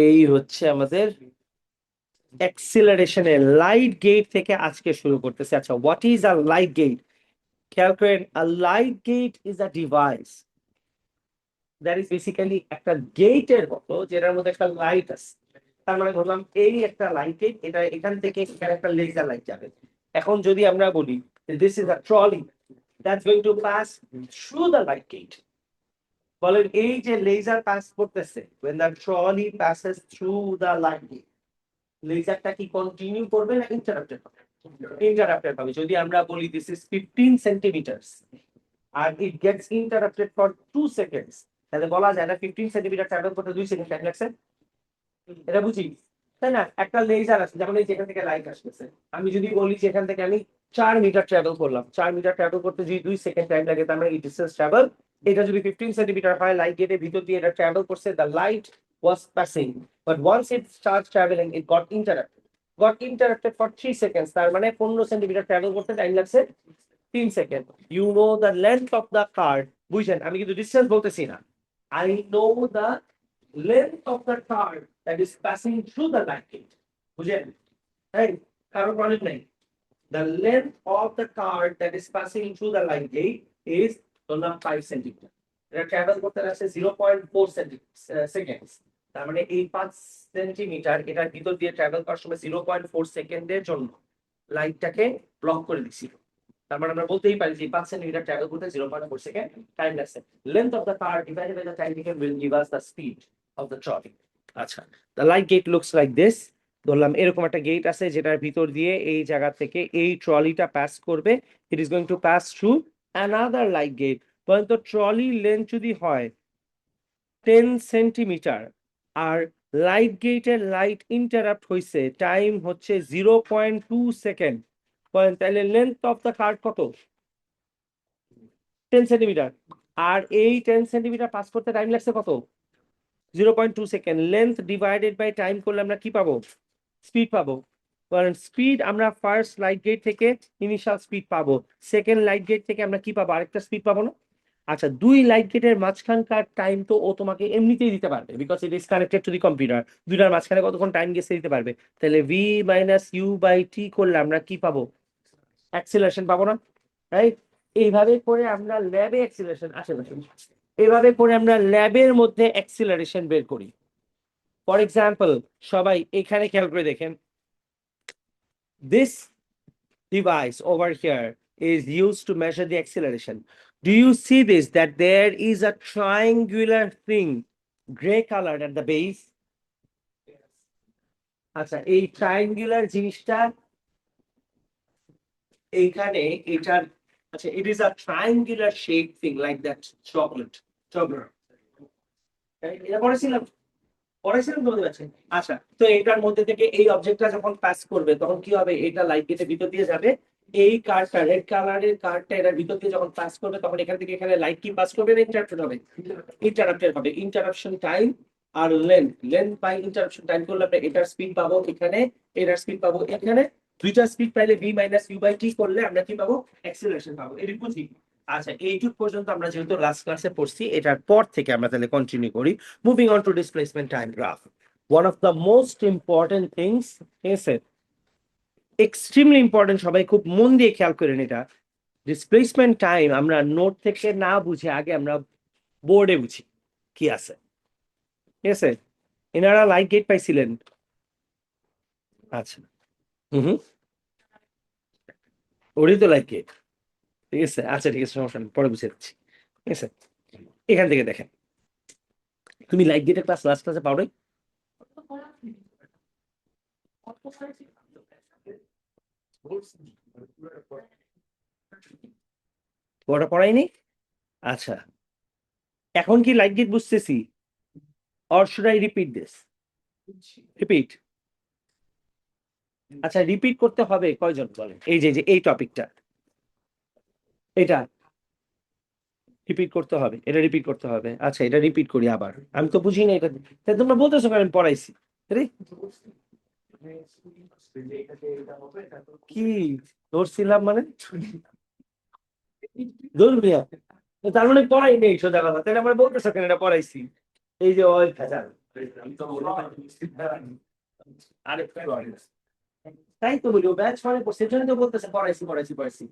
এই হচ্ছে আমাদের অ্যাক্সিলারেশনের লাইট গেট থেকে আজকে শুরু করতেছে। আচ্ছা, what is a light gate? খেয়াল করেন, a light gate is a device that is basically একটা গেটের মতো, যেটার মধ্যে একটা লাইট আছে। তার মানে ধরলাম এই একটা লাইট গেট, এটা এখান থেকে এখানে একটা লেজার লাইট যাবে। এখন যদি আমরা বলি this is a trolley that's going to pass through the light gate, বলেন এই যে লেজার পাস করতেছে, when the trolley passes through the light gate, লেজারটা কি কন্টিনিউ করবে না ইন্টারাপ্টেড হবে? ইন্টারাপ্টেড হবে। যদি আমরা বলি দিস ইজ 15 সেন্টিমিটারস আর it gets interrupted for 2 seconds, তাহলে বলা যায় না 15 সেন্টিমিটার ট্রাভেল করতে 2 সেকেন্ড টাইম লাগছে? এটা বুঝি, তাই না? একটা লেজার আছে, যেমন এই যেখান থেকে লাইট আসতেছে, আমি যদি বলি যে এখান থেকে আমি 4 মিটার ট্রাভেল করলাম, 4 মিটার ট্রাভেল করতে যদি 2 সেকেন্ড টাইম লাগে, তার মানে এই ডিস্টেন্স ট্রাভেল, এটা যদি 15 সেন্টিমিটার হয়, লাইট গেটের ভিতর দিয়ে এটা ট্রাভেল করছে, the light was passing, but once it starts travelling it got interrupted for 3 seconds, তার মানে 15 সেন্টিমিটার ট্রাভেল করতে টাইম লাগছে 3 second. You know the length of the card, বুঝছেন? আমি কিন্তু ডিস্টেন্স বলতেছি না, I know the length of the card that is passing through the light gate. বুঝলেন? এই কারো প্রবলেম নেই। The length of the card that is passing through the light gate is ধরলাম 5 সেন্টিমিটার। এটা ট্রাভেল করতে লাগছে 0.4 সেকেন্ডস। তার মানে এই 5 সেন্টিমিটার এটার ভিতর দিয়ে ট্রাভেল করার সময় 0.4 সেকেন্ডের জন্য লাইটটাকে ব্লক করে দিছিল। তার মানে আমরা বলতেই পারি যে 5 সেন্টিমিটার ট্রাভেল করতে 0.4 সেকেন্ড টাইম লাগছে। Length of the car divided by the time taken will give us the speed of the trolley. আচ্ছা, the light gate looks like this. ধরলাম এরকম একটা গেট আছে যেটার ভিতর দিয়ে এই জায়গা থেকে এই ট্রলিটা পাস করবে। It is going to pass through another light gate. পর্যন্ত ট্রলি লেন্থ যদি হয় 10 সেন্টিমিটার আর লাইট গেটের লাইট ইন্টারাপ্ট হয়েছে, টাইম হচ্ছে 0.2 সেকেন্ড, তাহলে লেন্থ অফ দ্য কার্ড কত? 10 সেন্টিমিটার। আর এই 10 সেন্টিমিটার পাস করতে টাইম লাগছে কত? 0.2 second. Length divided by time করলে আমরা কি পাবো? স্পিড পাবো। কারণ স্পিড আমরা ফার্স্ট লাইট গেট থেকে ইনিশিয়াল স্পিড পাবো, সেকেন্ড লাইট গেট থেকে আমরা কি পাবো? আরেকটা স্পিড পাবো না? আচ্ছা, দুই লাইট গেটের মাঝখানকার টাইম তো ও তোমাকে এমনিতেই দিতে পারবে, because it is connected to the computer. দুইটার মাঝখানে কতক্ষণ টাইম গেছে দিতে পারবে। তাহলে V minus you by T করলে আমরা কি পাবো? অ্যাক্সিলারেশন পাবো না? রাইট? এইভাবে করে আমরা ল্যাবে অ্যাক্সিলারেশন আশেপাশে, এইভাবে করে আমরা ল্যাবের মধ্যে অ্যাক্সিলারেশন বের করি। ফর এক্সাম্পল, সবাই এখানে খেয়াল করে দেখেন, this device over here is used to measure the acceleration. Do you see this, that there is a triangular thing, gray colored at the base? আচ্ছা, এই ট্রায়াঙ্গুলার জিনিসটা এইখানে এটার, আচ্ছা, it is a triangular shaped thing like that chocolate. এটা পড়েছিলাম তো, বুঝতে পারছেন? আচ্ছা, তো এটার মধ্যে থেকে এই অবজেক্টটা যখন পাস করবে তখন কি হবে? এটা লাইট গেটের ভিতর দিয়ে যাবে, এই কার্ডটা, রেড কালারের কার্ডটা এটার ভিতর দিয়ে যখন পাস করবে তখন এখান থেকে এখানে লাইট কি পাস করবে না ইন্টারাপ্টেড হবে? ইন্টারাপ্টেড হবে। ইন্টারাপশন টাইম আর লেন্থ বাই ইন্টারাপশন টাইম করলে আমরা এটার স্পিড পাবো এখানে, এটার স্পিড পাবো এখানে। দুইটা স্পিড পাইলে V minus you by T করলে আমরা কি পাবো? অ্যাক্সিলারেশন পাবো। এটা বুঝি? আচ্ছা, এইটুক পর্যন্ত আমরা যেহেতু লাস্ট ক্লাসে পড়ছি, এটার পর থেকে আমরা তাহলে কন্টিনিউ করি। Moving on to displacement time graph. One of the most important things is extremely important, সবাই খুব মন দিয়ে খেয়াল করেন এটা। ডিসপ্লেসমেন্ট টাইম আমরা নোট থেকে না বুঝে আগে আমরা বোর্ডে বুঝি কি আছে। ঠিক আছে? এনারা লাইট গেট পাইছিলেন? আচ্ছা, হুম, ওরই তো লাইট গেট। ঠিক আছে, আচ্ছা ঠিক আছে, সমস্যা নেই, পরে বুঝে যাচ্ছি। ঠিক আছে, এখান থেকে দেখেন, তুমি লাইট গেটের ক্লাস লাস্ট ক্লাসে পাও নাই? ওটা পড়াইনি? আচ্ছা, এখন কি লাইট গেট বুঝতেছি? Or should I repeat this? Repeat. আচ্ছা, রিপিট করতে হবে কয়জন বলেন? এই যে এই টপিকটা, এটা রিপিট করতে হবে, এটা রিপিট করতে হবে। আচ্ছা, এটা রিপিট করি আবার, আমি তো বুঝি না এটা। তাই তোমরা বলতেছো কারণ পড়াইছি। আরে কি ধরছিলাম মানে? ধরবি? তার মানে পড়াই নেই সোজা কথা, তাহলে আমরা বলতেছো কেন এটা পড়াইছি? এই যে ওই ভেজাল, তাই তো বলি, ও ব্যাচ মানে সের জন্য তো বলতেছে পড়াইছি পড়াইছি পড়াইছি,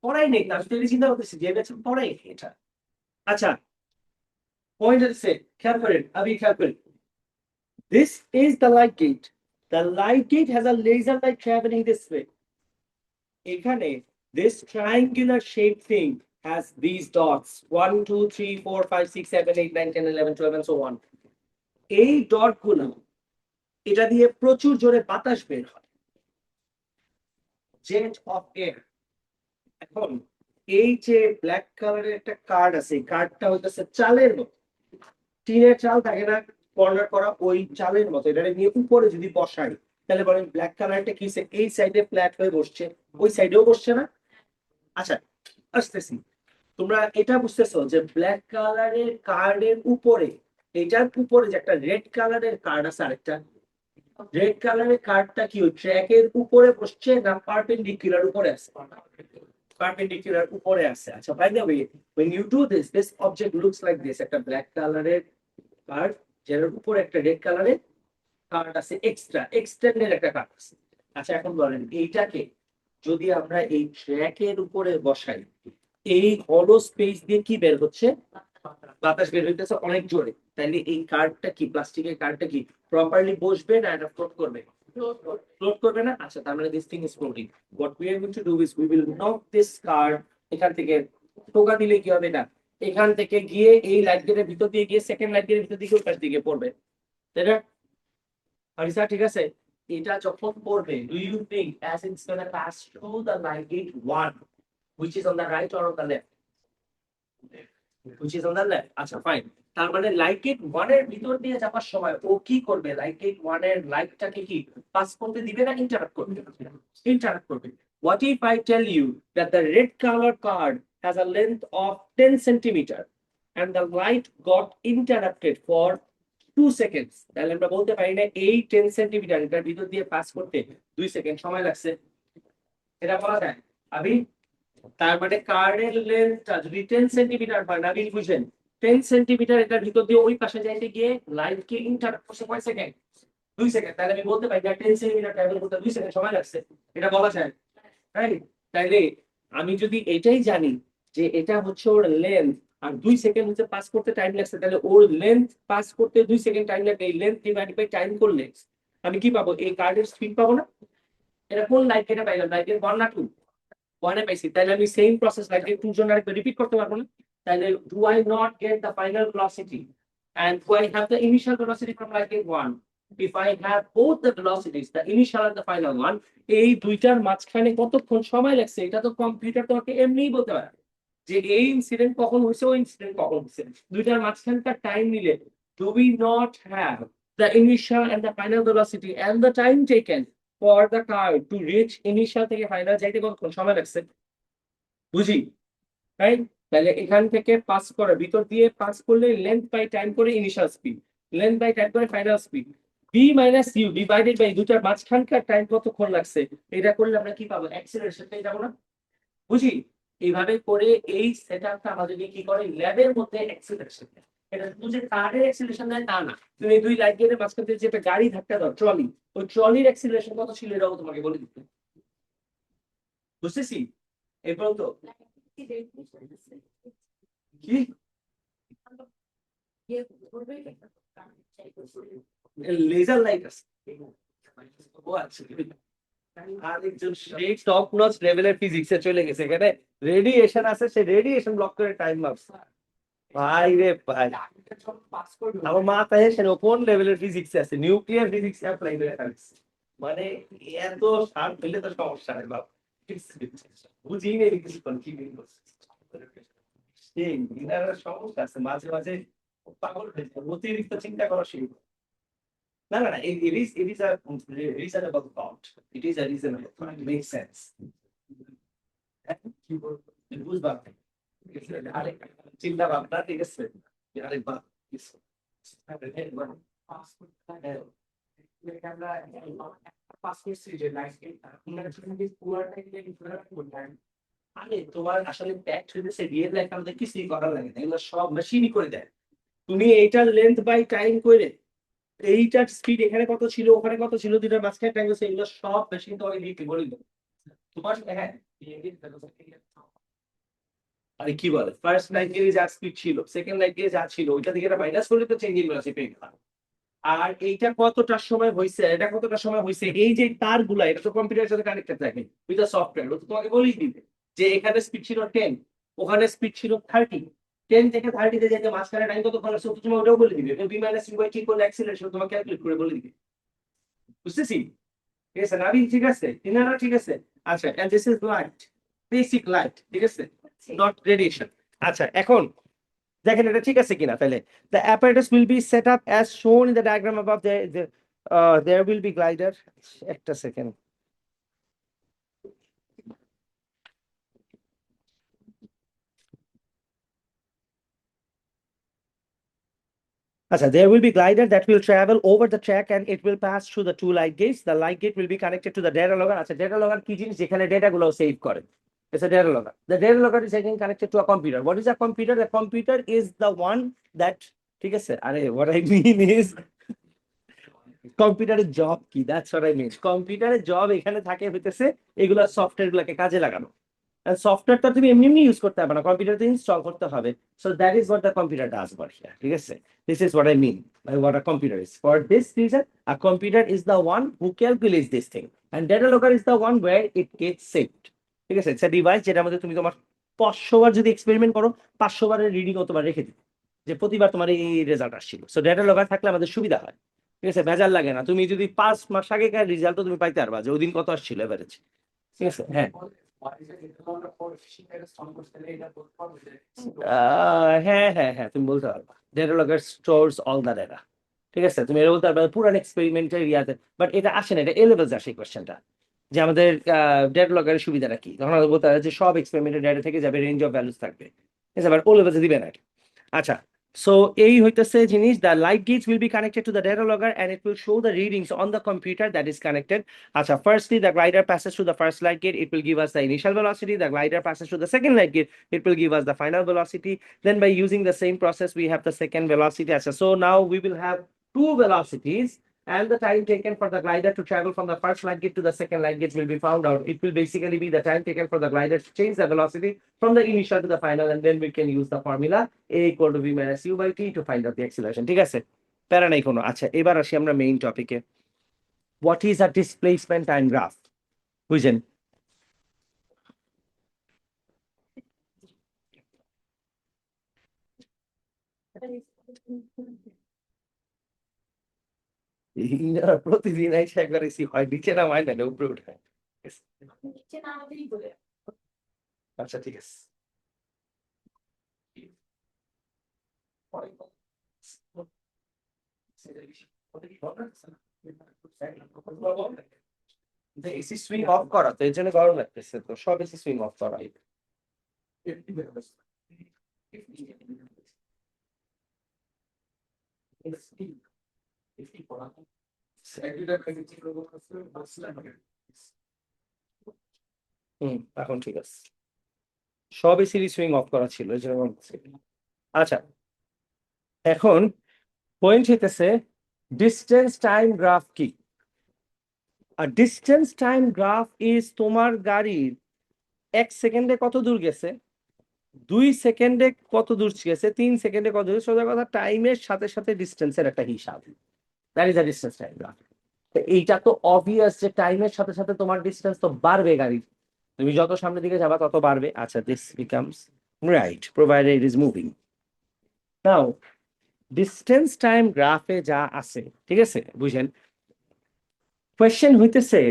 পড়াই নেই, আমি তো চিন্তা করতেছি যে ব্যাচ পড়াই এটা। আচ্ছা, পয়েন্ট হচ্ছে, খেয়াল করেন, আমি খেয়াল করেন, this is the light gate. The light gate has a laser light traveling this way. এখানে this triangular shaped thing has these dots 1 2 3 4 5 6 7 8 9 10 11 12 and so on. এই ডট গুলো, এটা দিয়ে প্রচুর জোরে বাতাস বের হয়, জেট অফ এয়ার। এখন এই যে ব্ল্যাক কালারের একটা কার্ড আছে, এই কার্ডটা হইতেছে চালের মতো, টিনের চাল থাকে না কর্নার করা, ওই চালের মতো। এটা নিয়ে উপরে যদি বসাই, তাহলে বলেন ব্ল্যাক কালারটা কি এই সাইডে ফ্ল্যাট হয়ে বসছে, ওই সাইডেও বসছে না? আচ্ছা, আসতেছি, তোমরা এটা বুঝতেছো যে ব্ল্যাক কালারের কার্ডের উপরে, এটার উপরে যে একটা রেড কালারের কার্ড আছে, আরেকটা রেড কালারের কার্ডটা কি ওই ট্র্যাকের উপরে বসছে না পারপেন্ডিকুলার উপরে আছে? পারপেন্ডিকুলার উপরে আছে। আচ্ছা, by the way, when you do this, this object looks like this, একটা ব্ল্যাক কালারের কার্ড, যার উপরে একটা রেড কালারের কার্ড আছে, এক্সট্রা এক্সটেন্ডেড একটা কার্ড আছে। আচ্ছা, এখন বলেন এইটাকে যদি আমরা এই ট্র্যাকের উপরে বসাই, এই হলো স্পেস দিয়ে কি বের হচ্ছে? বাতাস বের হইতেছে অনেক জোরে। তাইলে এই কার্ডটা কি, প্লাস্টিকের কার্ডটা কি প্রপারলি বসবে না এটা ফ্লোট করবে? ফ্লোট করবে না। আচ্ছা, তার মানে this thing is floating. What we are going to do is we will knock this card, এখান থেকে টোকা দিলে কি হবে না, এখান থেকে গিয়ে এই লাইট গেটের ভিতর দিয়ে গিয়ে সেকেন্ড লাইট গেটের ভিতর দিকে ওই পাশ দিকে পড়বে, তাই না? আরিসা, ঠিক আছে? এটা যখন পড়বে, do you think as it's gonna pass through the light gate 1 which is on the right or on the left? which is on the left. আচ্ছা, ফাইন। তার মানে লাইট গেট 1 এর ভিতর দিয়ে যাওয়ার সময় ও কি করবে? লাইট গেট 1 এর লাইটটাকে কি পাস করতে দিবে না ইন্টারাপ্ট করবে? ইন্টারাপ্ট করবে। What if I tell you that the red color card has a length of 10 centimeter and the light got interrupted for 2 seconds? তাহলে আমরা বলতে পারি না এই 10 সেন্টিমিটার এটার ভিতর দিয়ে পাস করতে 2 সেকেন্ড সময় লাগছে? এটা বলা যায়? আমি, তার মানে কার্ডের লেন্থটা যদি 10 সেন্টিমিটার হয়, না বুঝেন, 10 সেন্টিমিটার এটার ভিতর দিয়ে ওই পাশে যাইতে গিয়ে লাইট কে ইন্টারাপ্ট করছে কয় সেকেন্ড? 2 সেকেন্ড। তাহলে আমি বলতে পারি যে 10 সেন্টিমিটার ট্রাভেল করতে 2 সেকেন্ড সময় লাগছে, এটা বলা যায়, রাইট? তাইলে আমি যদি এটাই জানি যে এটা হচ্ছে ওর লেন্থ আর 2 সেকেন্ড হচ্ছে পাস করতে টাইম লাগছে, তাহলে ওর লেন্থ পাস করতে 2 সেকেন্ড টাইম লাগবে, এই লেন্থ ডিভাইড বাই টাইম করলে আমি কি পাবো? এই কার্ডের স্পিড পাবো না? এটা কোন লাইট কেটে পাইলাম? লাইট 1 না 2? 1 এ পাইছি, তাহলে আমি সেম প্রসেস লাইট 2 জন্য আরেকবার রিপিট করতে পারবো না? তাহলে do I not get the final velocity and do I have the initial velocity from light gate 1? If I have both the velocities, the initial and the final one, এই দুইটার মাঝখানে কতক্ষণ সময় লাগছে, এটা তো কম্পিউটার তোমাকে এমনিই বলতে পারে যে এই ইনসিডেন্ট কখন হয়েছে, ওই ইনসিডেন্ট কখন হয়েছে। দুইটার মাঝখানকার টাইম নিলে, do we not have the initial and the final velocity and the time taken for the car to reach initial থেকে ফাইনাল যাইতে কতক্ষণ সময় লাগছে? বুঝি, রাইট? তাহলে এখান থেকে পাস করে, ভিতর দিয়ে পাস করলে লেন্থ বাই টাইম করে initial speed, length by time করে final speed, v minus u divided by দুটার মাঝখানকার টাইম কতক্ষণ লাগছে, এটা করলে আমরা কি পাবো? অ্যাক্সিলারেশন পেয়ে যাবো না? বুঝি? এইভাবে করে এই সেটআপটা আমাদেরকে কি করে, ল্যাবের মধ্যে অ্যাক্সিলারেশন। এটা শুধু যে কারের অ্যাক্সিলারেশন দেয় তা না, তুমি দুই লাইট গেটের মাঝখান থেকে যে একটা গাড়ি ধাক্কা দাও, ট্রলি, ওই ট্রলির অ্যাক্সিলারেশন কত ছিল এটাও তোমাকে বলে দিতে। বুঝতেছি? এরপর তো কি লেজার লাইট আছে? ও আচ্ছা, আরেকজন সেই টপ নচ লেভেলের ফিজিক্সে চলে গেছে, এখানে রেডিয়েশন আছে, সে রেডিয়েশন ব্লক করে টাইম মাপছে। ভাই রে ভাই, আমার মাথায় এসে কোন লেভেলের ফিজিক্স আছে, নিউক্লিয়ার ফিজিক্স অ্যাপ্লাই করে ফেলছে। মানে এত শার্প হইলে তো সমস্যা হয় বাপ, বুঝি নেই কিছু কি করছে। সেই ইনারের সমস্যা আছে, মাঝে মাঝে পাগল হয়ে যায়, অতিরিক্ত চিন্তা করা শুরু করে। না না না, it is a reasonable thought. It is a reasonable thought. It makes sense. বুঝবা? আরে চিন্তা ভাবনা, ঠিক আছে? আরে বাহ, আরে তোমার আসলে প্যাক্ট হইতেছে রিয়েল লাইফ, আমাদের কিছুই করার লাগে না, এগুলো সব মেশিনই করে দেয়। তুমি এইটার লেন্থ বাই টাইম করে এইটার স্পিড এখানে কত ছিল, ওখানে কত ছিল, দুইটার মাঝখানে ট্রায়াঙ্গেল, এগুলো সব মেশিন তোমাকে লিখতে বলে দেবো। তোমার হ্যাঁ, আরে কি বলে, ফার্স্ট লাইন গেলে যা স্পিড ছিল, সেকেন্ড লাইন গেলে যা ছিল, ওইটা থেকে এটা মাইনাস করলে তো চেঞ্জ ইন ভেলোসিটি পেয়ে গেলাম। আর এইটা কতটার সময় হয়েছে, এটা কতটার সময় হয়েছে, এই যে তারগুলা, এটা তো কম্পিউটারের সাথে কানেক্টেড থাকে উইথ দ্য সফটওয়্যার, ও তো তোমাকে বলেই দিবে যে এখানে স্পিড ছিল 10, ওখানে স্পিড ছিল 30, 10 থেকে 30 তে যেতে মাঝখানে টাইম কত খরচ হচ্ছে তুমি ওটাও বলে দিবে, B minus you by T করলে অ্যাক্সিলারেশন তোমাকে ক্যালকুলেট করে বলে দিবে। বুঝতেছি? ঠিক আছে নাবি, ঠিক আছে, তিনারা ঠিক আছে। আচ্ছা, and this is light, basic light, ঠিক আছে, নট রেডিয়েশন। আচ্ছা, এখন দেখেন এটা ঠিক আছে কিনা তাহলে। The apparatus will be set up as shown in the diagram above. There will be glider. একটা সেকেন্ড। আচ্ছা, there will be glider that will travel over the track and it will pass through the two light gates. The light gate will be connected to the data logger. আচ্ছা, data logger কি জিনিস, যেখানে data গুলো save করে। It's a data logger. The data logger is again connected to a computer. What is a computer? The computer is the one that, ঠিক আছে, আরে what I mean is কম্পিউটারের job কি, দ্যাটস হোয়াট আই মিন। কম্পিউটারের job এখানে থাকে হইতেছে এগুলা সফটওয়্যার গুলাকে কাজে লাগানো। সফটওয়্যারটা তুমি এমনি এমনি ইউজ করতে পারবে না, কম্পিউটারতে ইনস্টল করতে হবে। So that is what the computer does for here, ঠিক আছে। This is what I mean by what a computer is. For this reason a computer is the one who calculates this thing and data logger is the one where it gets saved. ঠিক আছে, it's a device যেটার মধ্যে তুমি তোমার 500 বার যদি experiment করো, 500 বারের reading ও তোমার রেখে দিবে যে প্রতিবার তোমার এই রেজাল্ট আসছিল। সো ডেটা লগার থাকলে আমাদের সুবিধা হয়, ঠিক আছে, ভেজাল লাগে না। তুমি যদি 5 মাস আগেকার রিজাল্টও তুমি পাইতে পারবা যে ওই দিন কত আসছিল এভারেজ, ঠিক আছে। হ্যাঁ, হ্যাঁ হ্যাঁ হ্যাঁ, তুমি বলতে পারবা data logger stores all the data. ঠিক আছে, তুমি এটা বলতে পারবা পুরান এক্সপেরিমেন্টের ইয়াতে। বাট এটা আসে না, এটা এ লেভেল আসে কোয়েশ্চেনটা, যে আমাদের ডেটা লগারের সুবিধাটা কি, তখন আমাদের বলতে হবে যে সব এক্সপেরিমেন্টের ডেটা থেকে যাবে, রেঞ্জ অফ ভ্যালুস থাকবে, ঠিক আছে, বাট ও লেভেলে দিবে না এটা। আচ্ছা, so এই হইতেছে জিনিস, the light gates will be connected to the data logger and it will show the readings on the computer that is connected. Acha, firstly the glider passes through the first light gate, it will give us the initial velocity. The glider passes through the second light gate, it will give us the final velocity. Then by using the same process we have the second velocity. Acha, so now we will have two velocities and the time taken for the glider to travel from the first light gate to the second light gate will be found out. It will basically be the time taken for the glider to change the velocity from the initial to the final, and then we can use the formula a equal to v minus u by t to find out the acceleration. ঠিক আছে, প্যারা নাই কোনো। আচ্ছা, এবার আসি আমরা main টপিকে। What is a displacement time graph, বুঝছেন? প্রতিদিন এসে একবার এসি হয়, নিচে নামায় না উপরে উঠায়। আচ্ছা, ঠিক আছে। এসি সুইং অফ করা তো, এর জন্য গরম লাগতেছে, তো সব এসি সুইং অফ করা। এখন ঠিক আছে, সব এসি সুইং অফ করা ছিল, এই জন্য মনে হচ্ছে। আচ্ছা, এখন পয়েন্ট হইতেছে ডিস্টেন্স টাইম গ্রাফ কি। আর ডিস্টেন্স টাইম গ্রাফ ইজ তোমার গাড়ির 1 সেকেন্ডে কত দূর গেছে, 2 সেকেন্ডে কত দূর গেছে, 3 সেকেন্ডে কত দূর, সোজা কথা টাইমের সাথে সাথে ডিস্টেন্সের একটা হিসাব। That is a distance time graph. এইটা তো অবভিয়াস যে টাইমের সাথে সাথে তোমার ডিস্টেন্স তো বাড়বে গাড়ির, তুমি যত সামনের দিকে যাবা তত বাড়বে। আচ্ছা, this becomes right provided it is moving. Now distance time গ্রাফে যা আছে, ঠিক আছে, বুঝেন, কোয়েশ্চেন হইতেছে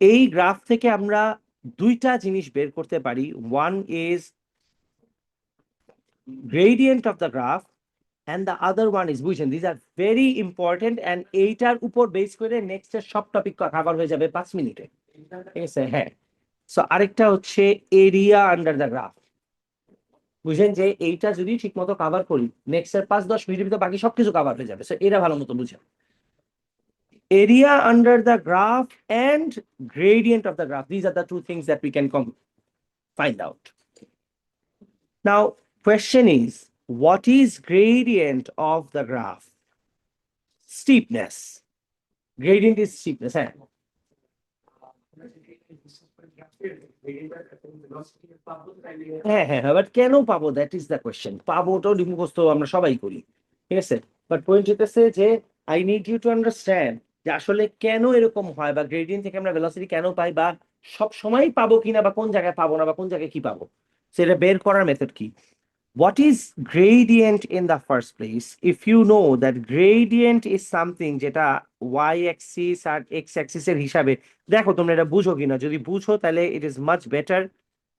এই গ্রাফ থেকে আমরা দুইটা জিনিস বের করতে পারি। One is gradient of the graph and the other one is, বুঝছেন, these are very important and এইটার উপর বেস করে নেক্সট এর সব টপিক কভার হয়ে যাবে 5 মিনিটে, ঠিক আছে। হ্যাঁ, সো আরেকটা হচ্ছে এরিয়া আন্ডার দ্য গ্রাফ। বুঝেন যে এইটা যদি ঠিক মতো কভার করি নেক্সট এর 5-10 মিনিটের ভিতরে বাকি সবকিছু কভার হয়ে যাবে। সো এটা ভালো মতো বুঝেন, area under the graph and gradient of the graph, these are the two things that we can find out. Now question is What is gradient of the graph? Steepness. Gradient is steepness, হ্যাঁ। হ্যাঁ হ্যাঁ হ্যাঁ, but কেন পাবো, that is the question. পাবোটাও মুখস্থ আমরা সবাই করি, ঠিক আছে, বাট পয়েন্ট হইতেছে যে I need you to understand যে আসলে কেন এরকম হয়, বা গ্রেডিয়েন্ট থেকে আমরা ভেলোসিটি কেন পাই, বা সব সময় পাবো কিনা, বা কোন জায়গায় পাবো না, বা কোন জায়গায় কি পাবো, সেটা বের করার মেথড কি। What is gradient in the first place? If you know that gradient is something যেটা y axis আর x axis এর হিসাবে, দেখো তোমরা এটা বুঝো কিনা, যদি বুঝো তাহলে it is much better,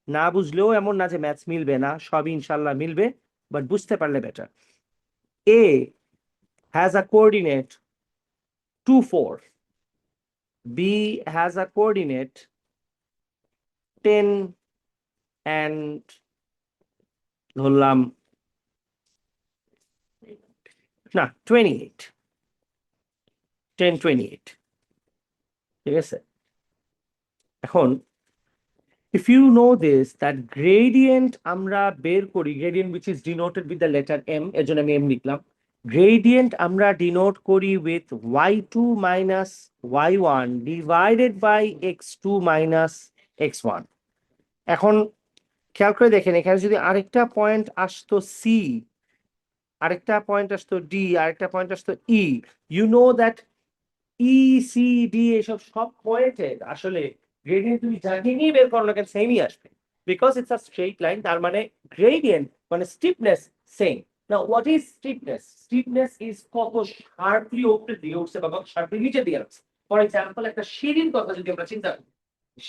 না বুঝলেও এমন না যে ম্যাথস মিলবে না, সবই ইনশাল্লাহ মিলবে, বাট বুঝতে পারলে better. A has a coordinate 2 4, B has a coordinate 10 and ধরলাম না 28, 10 28, ঠিক আছে। এখন if you know this that gradient আমরা বের করি, gradient which is denoted with the letter m, এর জন্য আমি m লিখলাম, gradient আমরা ডিনোট করি with y2 minus y1 divided by x2 minus x1। এখন খেয়াল করে দেখেন, এখানে যদি আরেকটা পয়েন্ট আসতো c, আরেকটা পয়েন্ট আসতো d, আরেকটা পয়েন্ট আসতো e, you know that E C D এসব সব পয়েন্টের আসলে গ্রেডিয়েন্ট তুমি যাকে নিয়ে বের করো না কেন সেমই আসবে, because it's a straight line, তার মানে গ্রেডিয়েন্ট মানে stiffness same. Now what is stiffness? Stiffness is কত শার্পলি উপরে দিয়ে উঠছে বা কত শার্পলি নিচে দিয়ে আসছে। ফর এক্সাম্পল একটা সিঁড়ির কথা যদি আমরা চিন্তা করি,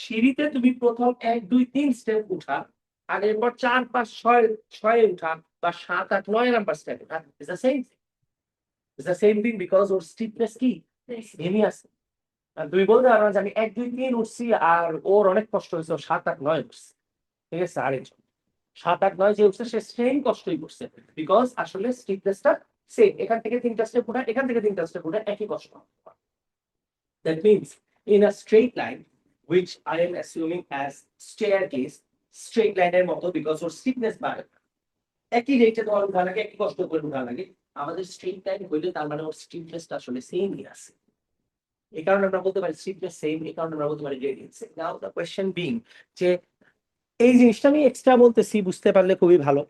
সিঁড়িতে তুমি প্রথম 1 2 3 স্টেপ উঠা, আর এরপর 4 5 6 6 উঠা, বা 7 8 9 নাম্বার স্টেপ উঠা, is the same, is the same thing, because or stiffness কি সেমই আছে। আর তুমি বলতে পারো না যে আমি 1 2 3 উঠছি আর ওর অনেক কষ্ট হয়েছে, ও 7 8 9 উঠছে, ঠিক আছে, আরেকজন 7 8 9 যে উঠছে সে সেম কষ্টই করছে, বিকজ আসলে স্টিফনেসটা সেম। এখান থেকে 3টা স্টেপ উঠা, এখান থেকে 3টা স্টেপ উঠা, একই কষ্ট। That means in a straight line which I am assuming as staircase, straight line এর মতো, বিকজ ওর স্টিফনেস বাড়ে, একই রেটে তোমার উঠা লাগে, একই কষ্ট করে উঠা লাগে, আমাদের স্ট্রেট লাইন হইলে তার মানে ওর স্টিফনেসটা আসলে সেমই আছে। এই কারণে আমরা বলতে পারি স্টিফনেস সেম, এই কারণে আমরা বলতে পারি gradient same. Now the question being যে এই জিনিসটা আমি এক্সট্রা বলতেছি, বুঝতে পারলে খুবই ভালো।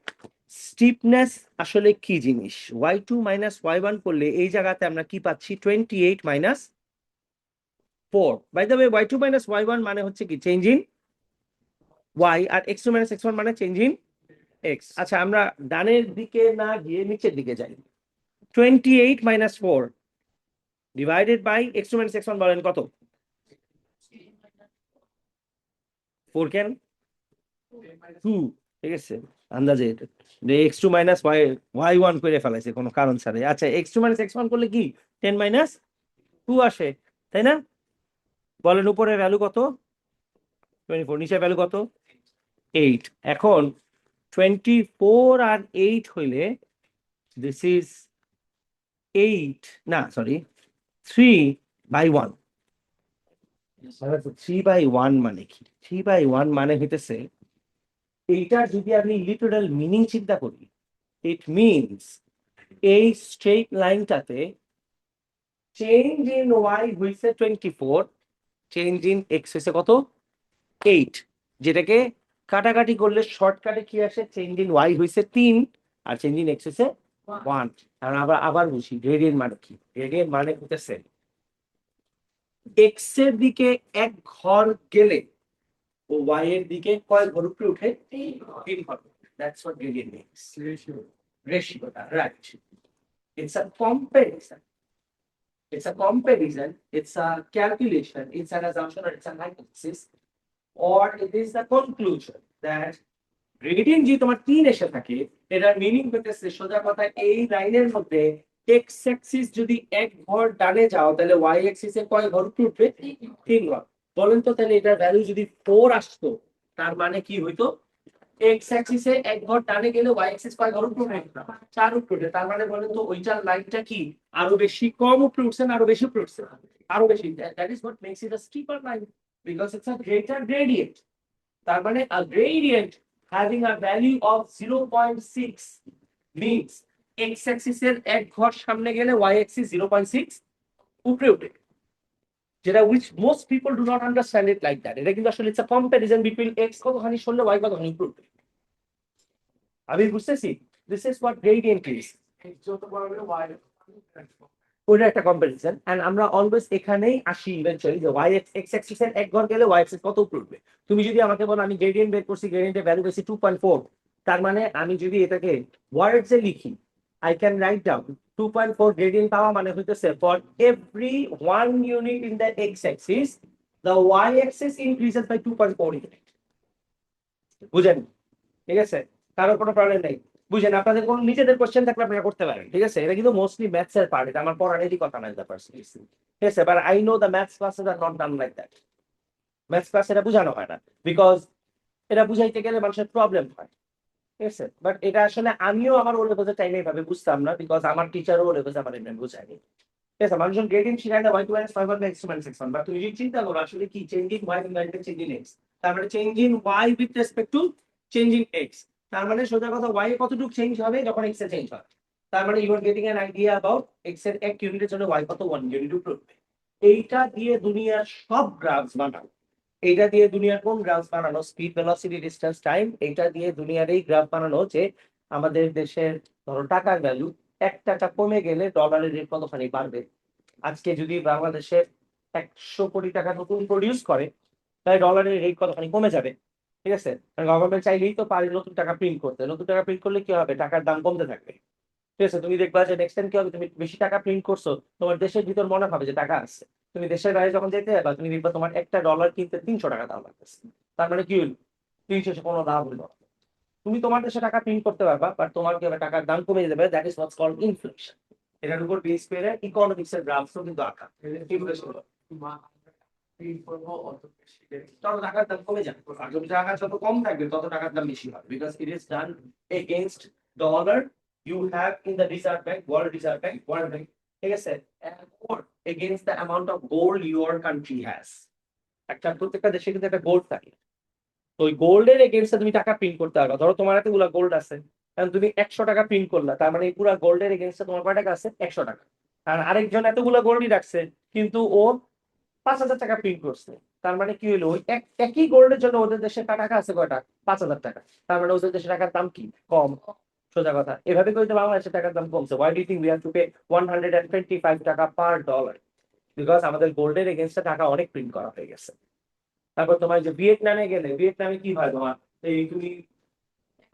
স্টিফনেস আসলে কি জিনিস? y2 মাইনাস y1 করলে এই জায়গাতে আমরা কি পাচ্ছি? 28 minus 4। By the way y2 minus y1 মানে হচ্ছে কি চেঞ্জ ইন y, আর x2 মাইনাস x1 মানে চেঞ্জ ইন x। আচ্ছা, আমরা ডানের দিকে না গিয়ে নিচের দিকে যাই। 28 minus 4 divided by x2 minus x1 বলেন কত? 4 কেন? 2, ঠিক আছে, আন্দাজে x2 মাইনাস y1 করে ফেলাইছে কোনো কারণ ছাড়াই। আচ্ছা, x2 মাইনাস x1 করলে কি 10 মাইনাস 2 আসে, তাই না? বলেন উপরে ভ্যালু কত? 24, নিচে ভ্যালু কত? 8। এখন 24 আর 8 হইলে দিস ইজ 8, না সরি 3/1। 3/1 মানে কি? 3/1 মানে হইতেছে, এইটা যদি আমি লিটারাল মিনিং চিন্তা করি, ইট মিনস এই স্ট্রেট লাইনটাতে চেঞ্জ ইন ওয়াই হইছে 24, চেঞ্জ ইন এক্স হইছে কত? 8, যেটাকে কাটাকাটি করলে শর্টকাটে কি আসে? চেঞ্জ ইন ওয়াই হইছে 3 আর চেঞ্জ ইন এক্স হইছে 1। কারণ আবার আবার বুঝি গ্রেডিয়েন্ট মানে কি। গ্রেডিয়েন্ট মানে হইতেছে এক্স এর দিকে এক ঘর গেলে ও ওয়াই এর দিকে কয় ঘর উপরে উঠে? 3 ঘর। That's what gradient means. রেশিওটা right. It's a comparison. It's a comparison. It's a calculation. It's an assumption or it's an hypothesis. Or it is the conclusion that gradient যে তোমার 3 এসে থাকে, এটার মিনিং হতেছে সোজা কথা এই লাইনের মধ্যে x অ্যাক্সিস যদি এক ঘর ডানে যাও তাহলে y অ্যাক্সিসে কয় ঘর উপরে উঠবে? 3 ঘর। বলেন তো তাহলে এটার ভ্যালু যদি 4 আসতো, তার মানে কি হইতো? এক্স অ্যাক্সিসে এক ঘর ডানে গেলে ওয়াই অ্যাক্সিস কয় ঘর উপরে উঠবে? 4 উপরে উঠে। তার মানে বলেন তো ওইটার লাইনটা কি আরো বেশি কম উপরে উঠছে না আরো বেশি উপরে উঠছে? আরো বেশি। That is what makes it a steeper line, because it's a greater gradient. তার মানে a gradient having a value of 0.6 means x অ্যাক্সিসের এক ঘর সামনে গেলে ওয়াই অ্যাক্সিস 0.6 উপরে উঠে, যেটা which most people do not understand it like that. এটা কিন্তু আসলে it's a comparison between x কতখানি সরলে y কতখানি উপরে উঠবে। আমি বুঝতেছি, this is what gradient is, যত বড় হবে y ওটা একটা কম্পারিজন। এন্ড আমরা অলওয়েজ এখানেই আসি ইভেন্চুয়ালি যে y x অ্যাক্সিস এর এক ঘর গেলে y অ্যাক্সিস কত উপরে উঠবে। তুমি যদি আমাকে বলো আমি গ্রেডিয়েন্ট বের করছি, গ্রেডিয়েন্টের ভ্যালু পেয়েছি 2.4, তার মানে আমি যদি এটাকে ওয়ার্ডস এ লিখি, I can write down 2.4 gradient পাওয়া মানে হইতেছে for every 1 unit in the x axis the y axis increases by 2.4 unit. বুঝেন? ঠিক আছে, কারোর কোনো প্রবলেম নেই। বুঝেন, আপনাদের কোনো নিজেদের কোশ্চেন থাকলে আপনারা করতে পারেন, ঠিক আছে? এটা কিন্তু মোস্টলি ম্যাথস এর পার্ট, এটা আমার পড়ানোরই কথা না দ্য পার্সন, ঠিক আছে? But I know the maths classes are not done like that. Maths class এটা বোঝানো হয় না, বিকজ এটা বুঝাইতে গেলে মানুষের প্রবলেম হয়, ঠিক আছে? বাট এটা আসলে আমিও আমার ও লেভেলের টাইমে এইভাবে বুঝতাম না, বিকজ আমার টিচারও ও লেভেলে আমার এমনি বুঝায়নি, ঠিক আছে? মানুষজন গ্রেডিং শিখায় না y2 - 5 x - 6, বাট তুমি যদি চিন্তা করো আসলে কি changing y inverted changing x, তার মানে changing y with respect to changing x, তার মানে সোজা কথা y এ কতটুকু চেঞ্জ হবে যখন x এ চেঞ্জ হয়, তার মানে you are getting an idea about x এর এক ইউনিটের জন্য y কত 1 ইউনিট উপরে উঠবে। এইটা দিয়ে দুনিয়ার সব গ্রাফস বানানো, এইটা দিয়ে দুনিয়ার কোন গ্রাফস বানানো, স্পিড, ভেলোসিটি, ডিসটেন্স, টাইম, এইটা দিয়ে দুনিয়ার এই গ্রাফ বানানো যে আমাদের দেশের ধরো টাকার ভ্যালু 1 টাকা কমে গেলে ডলারের রেট কতখানি বাড়বে। আজকে যদি বাংলাদেশে 100 কোটি টাকা নতুন প্রডিউস করে, তাহলে ডলারের রেট কতখানি কমে যাবে, ঠিক আছে? কারণ গভর্নমেন্ট চাইলেই তো পারে নতুন টাকা প্রিন্ট করতে, নতুন টাকা প্রিন্ট করলে কি হবে, টাকার দাম কমতে থাকবে, ঠিক আছে? তুমি দেখবা যে নেক্সট টাইম কি হবে, তুমি বেশি টাকা প্রিন্ট করছো, তোমার দেশের ভিতর মনে হবে যে টাকা আছে, তুমি দেশের বাইরে যখন যেতে যাবা তুমি দেখবা তোমার একটা ডলার কিনতে 300 টাকা দাম লাগতেছে, তার মানে কি হলো, 300 কোনো দাম হলো না। তুমি তোমার দেশে টাকা প্রিন্ট করতে পারবা, বাট তোমার কি হবে, টাকার দাম কমে যাবে, that is what's called inflation. এটার উপর বেস করে ইকোনমিক্স এর গ্রাফসও কিন্তু আঁকা, তত টাকার দাম কমে যাবে, আর যদি টাকা যত কম থাকবে তত টাকার দাম বেশি হবে, because it is done against dollar you have in the reserve bank, world bank, ঠিক আছে, or against the amount of gold your country has। একটা প্রত্যেকটা দেশে কিন্তু একটা গোল্ড থাকে, তো ওই গোল্ডের এগেইনস্টে তুমি টাকা প্রিন্ট করতে পারবা। ধরো তোমার এতগুলা গোল্ড আছে, কারণ তুমি 100 টাকা প্রিন্ট করলা, তার মানে এই পুরো গোল্ডের এগেইনস্টে তোমার কয় টাকা আছে, 100 টাকা। আর আরেকজন এতগুলা গোল্ডই রাখছে, কিন্তু ও 5,000 টাকা প্রিন্ট করছে, তার মানে কি হলো, ওই একই গোল্ডের জন্য ওদের দেশে টাকা আছে কয়টা, 5,000 টাকা, তার মানে ওদের দেশে টাকার দাম কি কম। সোজা কথা, এভাবে করে তো বাংলাদেশের টাকার দাম কমছে। Why do you think we have to pay 125 টাকা পার ডলার? বিকজ আমাদের গোল্ডের এগেইনস্টে টাকা অনেক প্রিন্ট করা হয়ে গেছে। তারপর তোমার যে ভিয়েতনামে গেলে, ভিয়েতনামে কি হয় তোমার, এই তুমি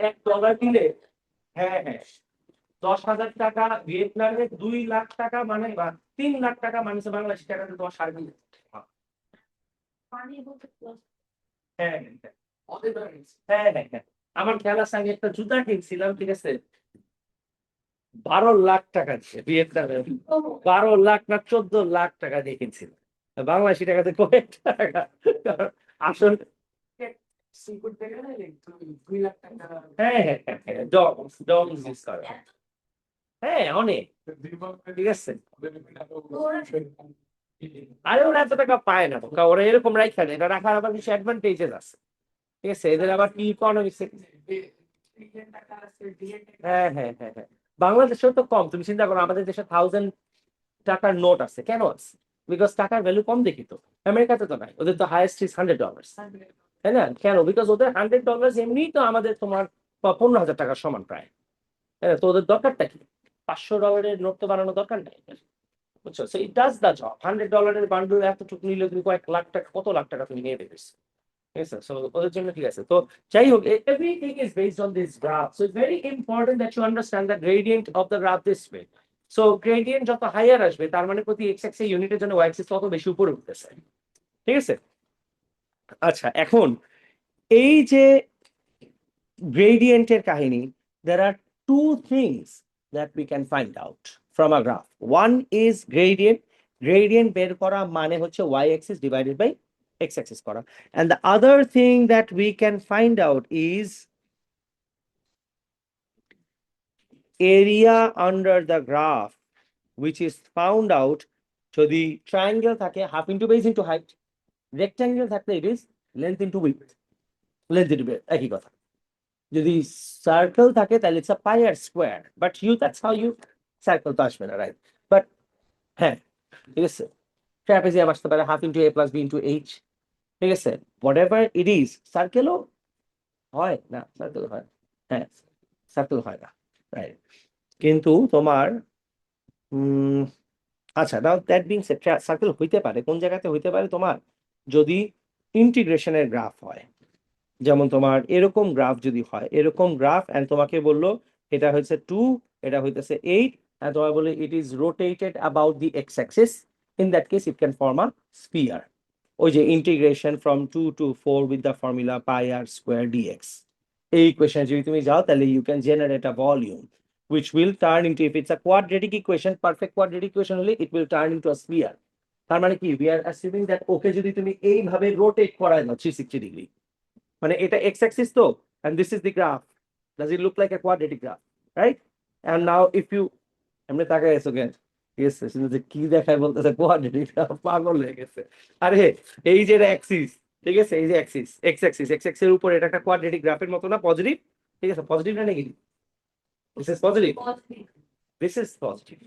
$1 দিলে, হ্যাঁ হ্যাঁ, 10,000 টাকা ভিয়েতনামে 2 লাখ টাকা মানে, বা 3 লাখ টাকা মানে বাংলাদেশি টাকাতে তোমার 3.5 লাখ। হ্যাঁ হ্যাঁ হ্যাঁ। হ্যাঁ হ্যাঁ হ্যাঁ, আমার খেয়াল আছে আমি একটা জুতা কিনছিলাম, ঠিক আছে, 12 লাখ টাকা দিয়ে ভিয়েতনামে, 12 লাখ না 14 লাখ টাকা দিয়ে কিনছিলাম, বাংলাদেশি টাকাতে কয়েক টাকা, আসল। হ্যাঁ হ্যাঁ হ্যাঁ হ্যাঁ, ডং ইউজ করে, হ্যাঁ অনেক, ঠিক আছে। আরে ওরা এত টাকা পায় না, ওরা এরকম রাখা না, এটা রাখার আবার কিছু অ্যাডভান্টেজেস আছে, ঠিক আছে? এদের আবার কি ইকোনমিক্স, হ্যাঁ হ্যাঁ হ্যাঁ হ্যাঁ, বাংলাদেশেও তো কম, তুমি চিন্তা করো আমাদের দেশে 1000 টাকার নোট আছে, কেন আছে? বিকজ টাকার ভ্যালু কম দেখি তো, আমেরিকাতে তো নাই, ওদের তো হাইয়েস্ট ইজ $100, তাই না? কেন? বিকজ ওদের $100 এমনি তো আমাদের তোমার 15,000 টাকার সমান প্রায়, তাই না? তো ওদের দরকারটা কি, $500 নোট তো বানানো দরকার নেই, বুঝছো? So it does the job. $100 বান্ডুল এতটুকু নিলে তুমি কয়েক লাখ টাকা, কত লাখ টাকা তুমি নিয়ে দেবে, ঠিক আছে? সো ওদের জন্য ঠিক আছে। তো যাই হোক, everything is based on this graph, so it's very important that you understand the gradient of the graph this way. So gradient যত হাইয়ার আসবে, তার মানে প্রতি এক্স এক্স ইউনিটের জন্য ওয়াই এক্সিস তত বেশি উপরে উঠতেছে, ঠিক আছে? আচ্ছা, এখন এই যে গ্রেডিয়েন্টের কাহিনী, there are two things that we can find out from a graph. One is gradient. Gradient বের করা মানে হচ্ছে y axis divided by x axis করা. And the other thing that we can find out is area under the graph, which is found out যদি triangle থাকে half into base into height, rectangle থাকলে it is length into width, length into width, একই কথা। যদি circle থাকে তাহলে it's a pi r square, but that's how you, circle তো আসবে না, রাইট? বাট হ্যাঁ, ঠিক আছে, ট্রাপিজিয়াম আসতে পারে হাফ ইন্টু এ প্লাস বি ইন্টু এইচ, ঠিক আছে, হোয়াট এভার ইট ইজ। সার্কেলও হয় না, সার্কেল হয়, হ্যাঁ, সার্কেল হয় না, রাইট? কিন্তু তোমার আচ্ছা, now that being shed, circle হইতে পারে কোন জায়গাতে হইতে পারে তোমার, যদি ইন্টিগ্রেশনের গ্রাফ হয়, যেমন তোমার এরকম গ্রাফ যদি হয়, এরকম গ্রাফ এন্ড তোমাকে বললো এটা হচ্ছে 2, এটা হইতেছে 8, এন্ড তোমার বলে it is rotated about the x axis, in that case it can form a sphere. ওই যে integration from 2 to 4 with the formula pi r square dx, এই ইকুয়েশন যদি তুমি যাও তাহলে you can generate a volume which will turn into, if it's a quadratic equation, perfect quadratic equation only, it will turn into a sphere. তার মানে কি, we are assuming that ওকে যদি তুমি এইভাবে রোটেট করায় দাও 360 ডিগ্রি, মানে এটা x axis তো, and this is the graph, does it look like a quadratic graph, right? And now if you, এমনি তাকায় আছো কেন, yes, যে কি দেখায় বলতেছে quadratic graph, পাগল হয়ে গেছে। আরে এই যে অ্যাক্সিস, ঠিক আছে, এই যে অ্যাক্সিস, x axis এর উপর এটা একটা কোয়াড্রেটিক গ্রাফের মতো না, পজিটিভ, ঠিক আছে, পজিটিভ না negative? This is positive. This is positive.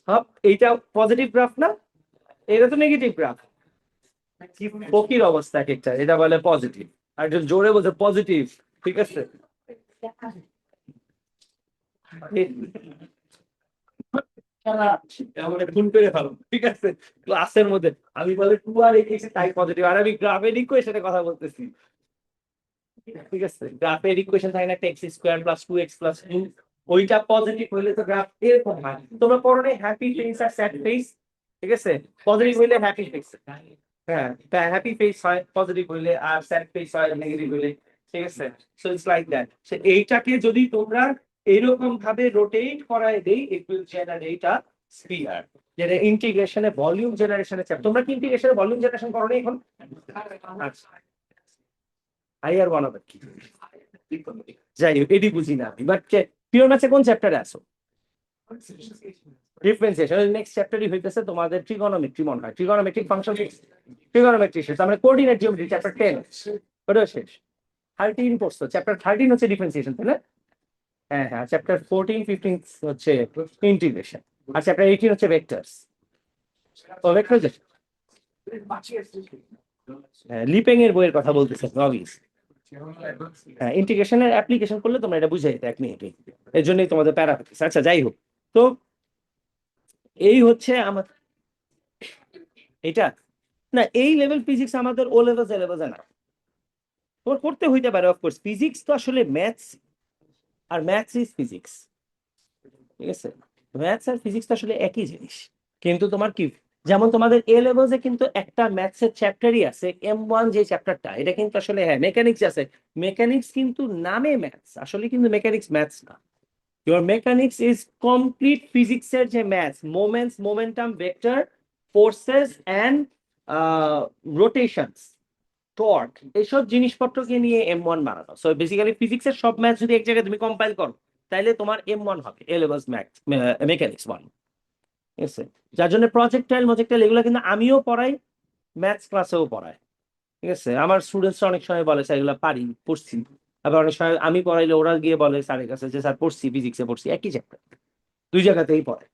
হ্যাঁ, এইটা পজিটিভ গ্রাফ না, এটা তো নেগেটিভ গ্রাফ। কি ফকির অবস্থা এক একটা, এটা বলে পজিটিভ, আর একজন জোরে বলছে পজিটিভ, ঠিক আছে। ভুল করে ফেলো, ঠিক আছে, ক্লাসের মধ্যে আমি বলে 2 আর এসে তাই পজিটিভ, আর আমি গ্রাফের ইকুয়েশনে কথা বলতেছি, ঠিক আছে, গ্রাফের ইকুয়েশন থাকে না, একটা x square plus 2x plus 2, ওইটা পজিটিভ হইলে তো গ্রাফ এরকম হয়। তোমরা পড়ো না হ্যাপি ফেস আর স্যাড ফেস, ঠিক আছে, পজিটিভ হইলে হ্যাপি ফেস, হ্যাঁ, হ্যাপি ফেস হয় পজিটিভ হইলে, আর স্যাড ফেস হয় নেগেটিভ হইলে, ঠিক আছে। So it's like that. So এইটাকে যদি তোমরা এরকম ভাবে রোটেট করায় দেই, it will generate a sphere, যেটা ইন্টিগ্রেশনে ভলিউম জেনারেশনে চাপ। তোমরা কি ইন্টিগ্রেশনে ভলিউম জেনারেশন করো না এখন? আচ্ছা, আই আর ওয়ান কি, যাই হোক, এটি বুঝি না আমি, বাট পিওর ম্যাথে কোন চ্যাপ্টারে আসো? ডিফারেন্সিয়েশন। নেক্সট চ্যাপ্টারই হইতেছে তোমাদের ট্রিগোনোমেট্রি, মনে হয় ট্রিগোনোমেট্রিক ফাংশন, ট্রিগোনোমেট্রি শেষ, আমরা কোঅর্ডিনেট জিওমেট্রি চ্যাপ্টার 10 ওটা শেষ। 13 পড়ছো, চ্যাপ্টার 13 হচ্ছে ডিফারেন্সিয়েশন, তাই না? হ্যাঁ হ্যাঁ, চ্যাপ্টার 14 15 হচ্ছে ইন্টিগ্রেশন, আর চ্যাপ্টার 18 হচ্ছে ভেক্টরস। ও ভেক্টর, হ্যাঁ, লিপেং এর বইয়ের কথা বলতেছে নবিস। হ্যাঁ, ইন্টিগ্রেশনের অ্যাপ্লিকেশন করলে তোমরা এটা বুঝে যেতে 1 মিনিটে, এর জন্যই তোমাদের প্যারা হচ্ছে। আচ্ছা, যাই হোক, তো এই হচ্ছে আমার এটা, না এই লেভেল ফিজিক্স আমাদের ও লেভেল যে লেভেল না, তোমার করতে হইতে পারে, অফকোর্স ফিজিক্স তো আসলে ম্যাথস, আর ম্যাথস ইজ ফিজিক্স, ঠিক আছে, ম্যাথস আর ফিজিক্স তো আসলে একই জিনিস। কিন্তু তোমার কি, যেমন তোমাদের এ লেভেলসে কিন্তু একটা ম্যাথসের চ্যাপ্টারই আছে M1, যে চ্যাপ্টারটা, এটা কিন্তু আসলে হ্যাঁ মেকানিক্স আছে, মেকানিক্স কিন্তু নামে ম্যাথস, আসলে কিন্তু মেকানিক্স ম্যাথস না। Your mechanics is complete physics এর যে maths, moments, momentum, vector, forces and rotations, torque, এইসব জিনিসপত্রকে নিয়ে M1 বানানো। সো বেসিক্যালি ফিজিক্সের সব ম্যাথ যদি এক জায়গায় তুমি কম্পাইল করো, তাইলে তোমার M1 হবে, এ লেভেলস ম্যাথস, মেকানিক্স 1, ঠিক আছে। যার জন্য প্রজেক্টাইল মজেক্টাইল এগুলো কিন্তু আমিও পড়াই, ম্যাথস ক্লাসেও পড়াই, ঠিক আছে। আমার স্টুডেন্টস অনেক সময় বলে স্যার এগুলো পারি, পড়ছি, আবার অনেক সময় আমি পড়াইলে ওরা গিয়ে বলে স্যারের কাছে যে স্যার পড়ছি, ফিজিক্সে পড়ছি, একই চ্যাপ্টার, দুই জায়গাতেই পড়ে,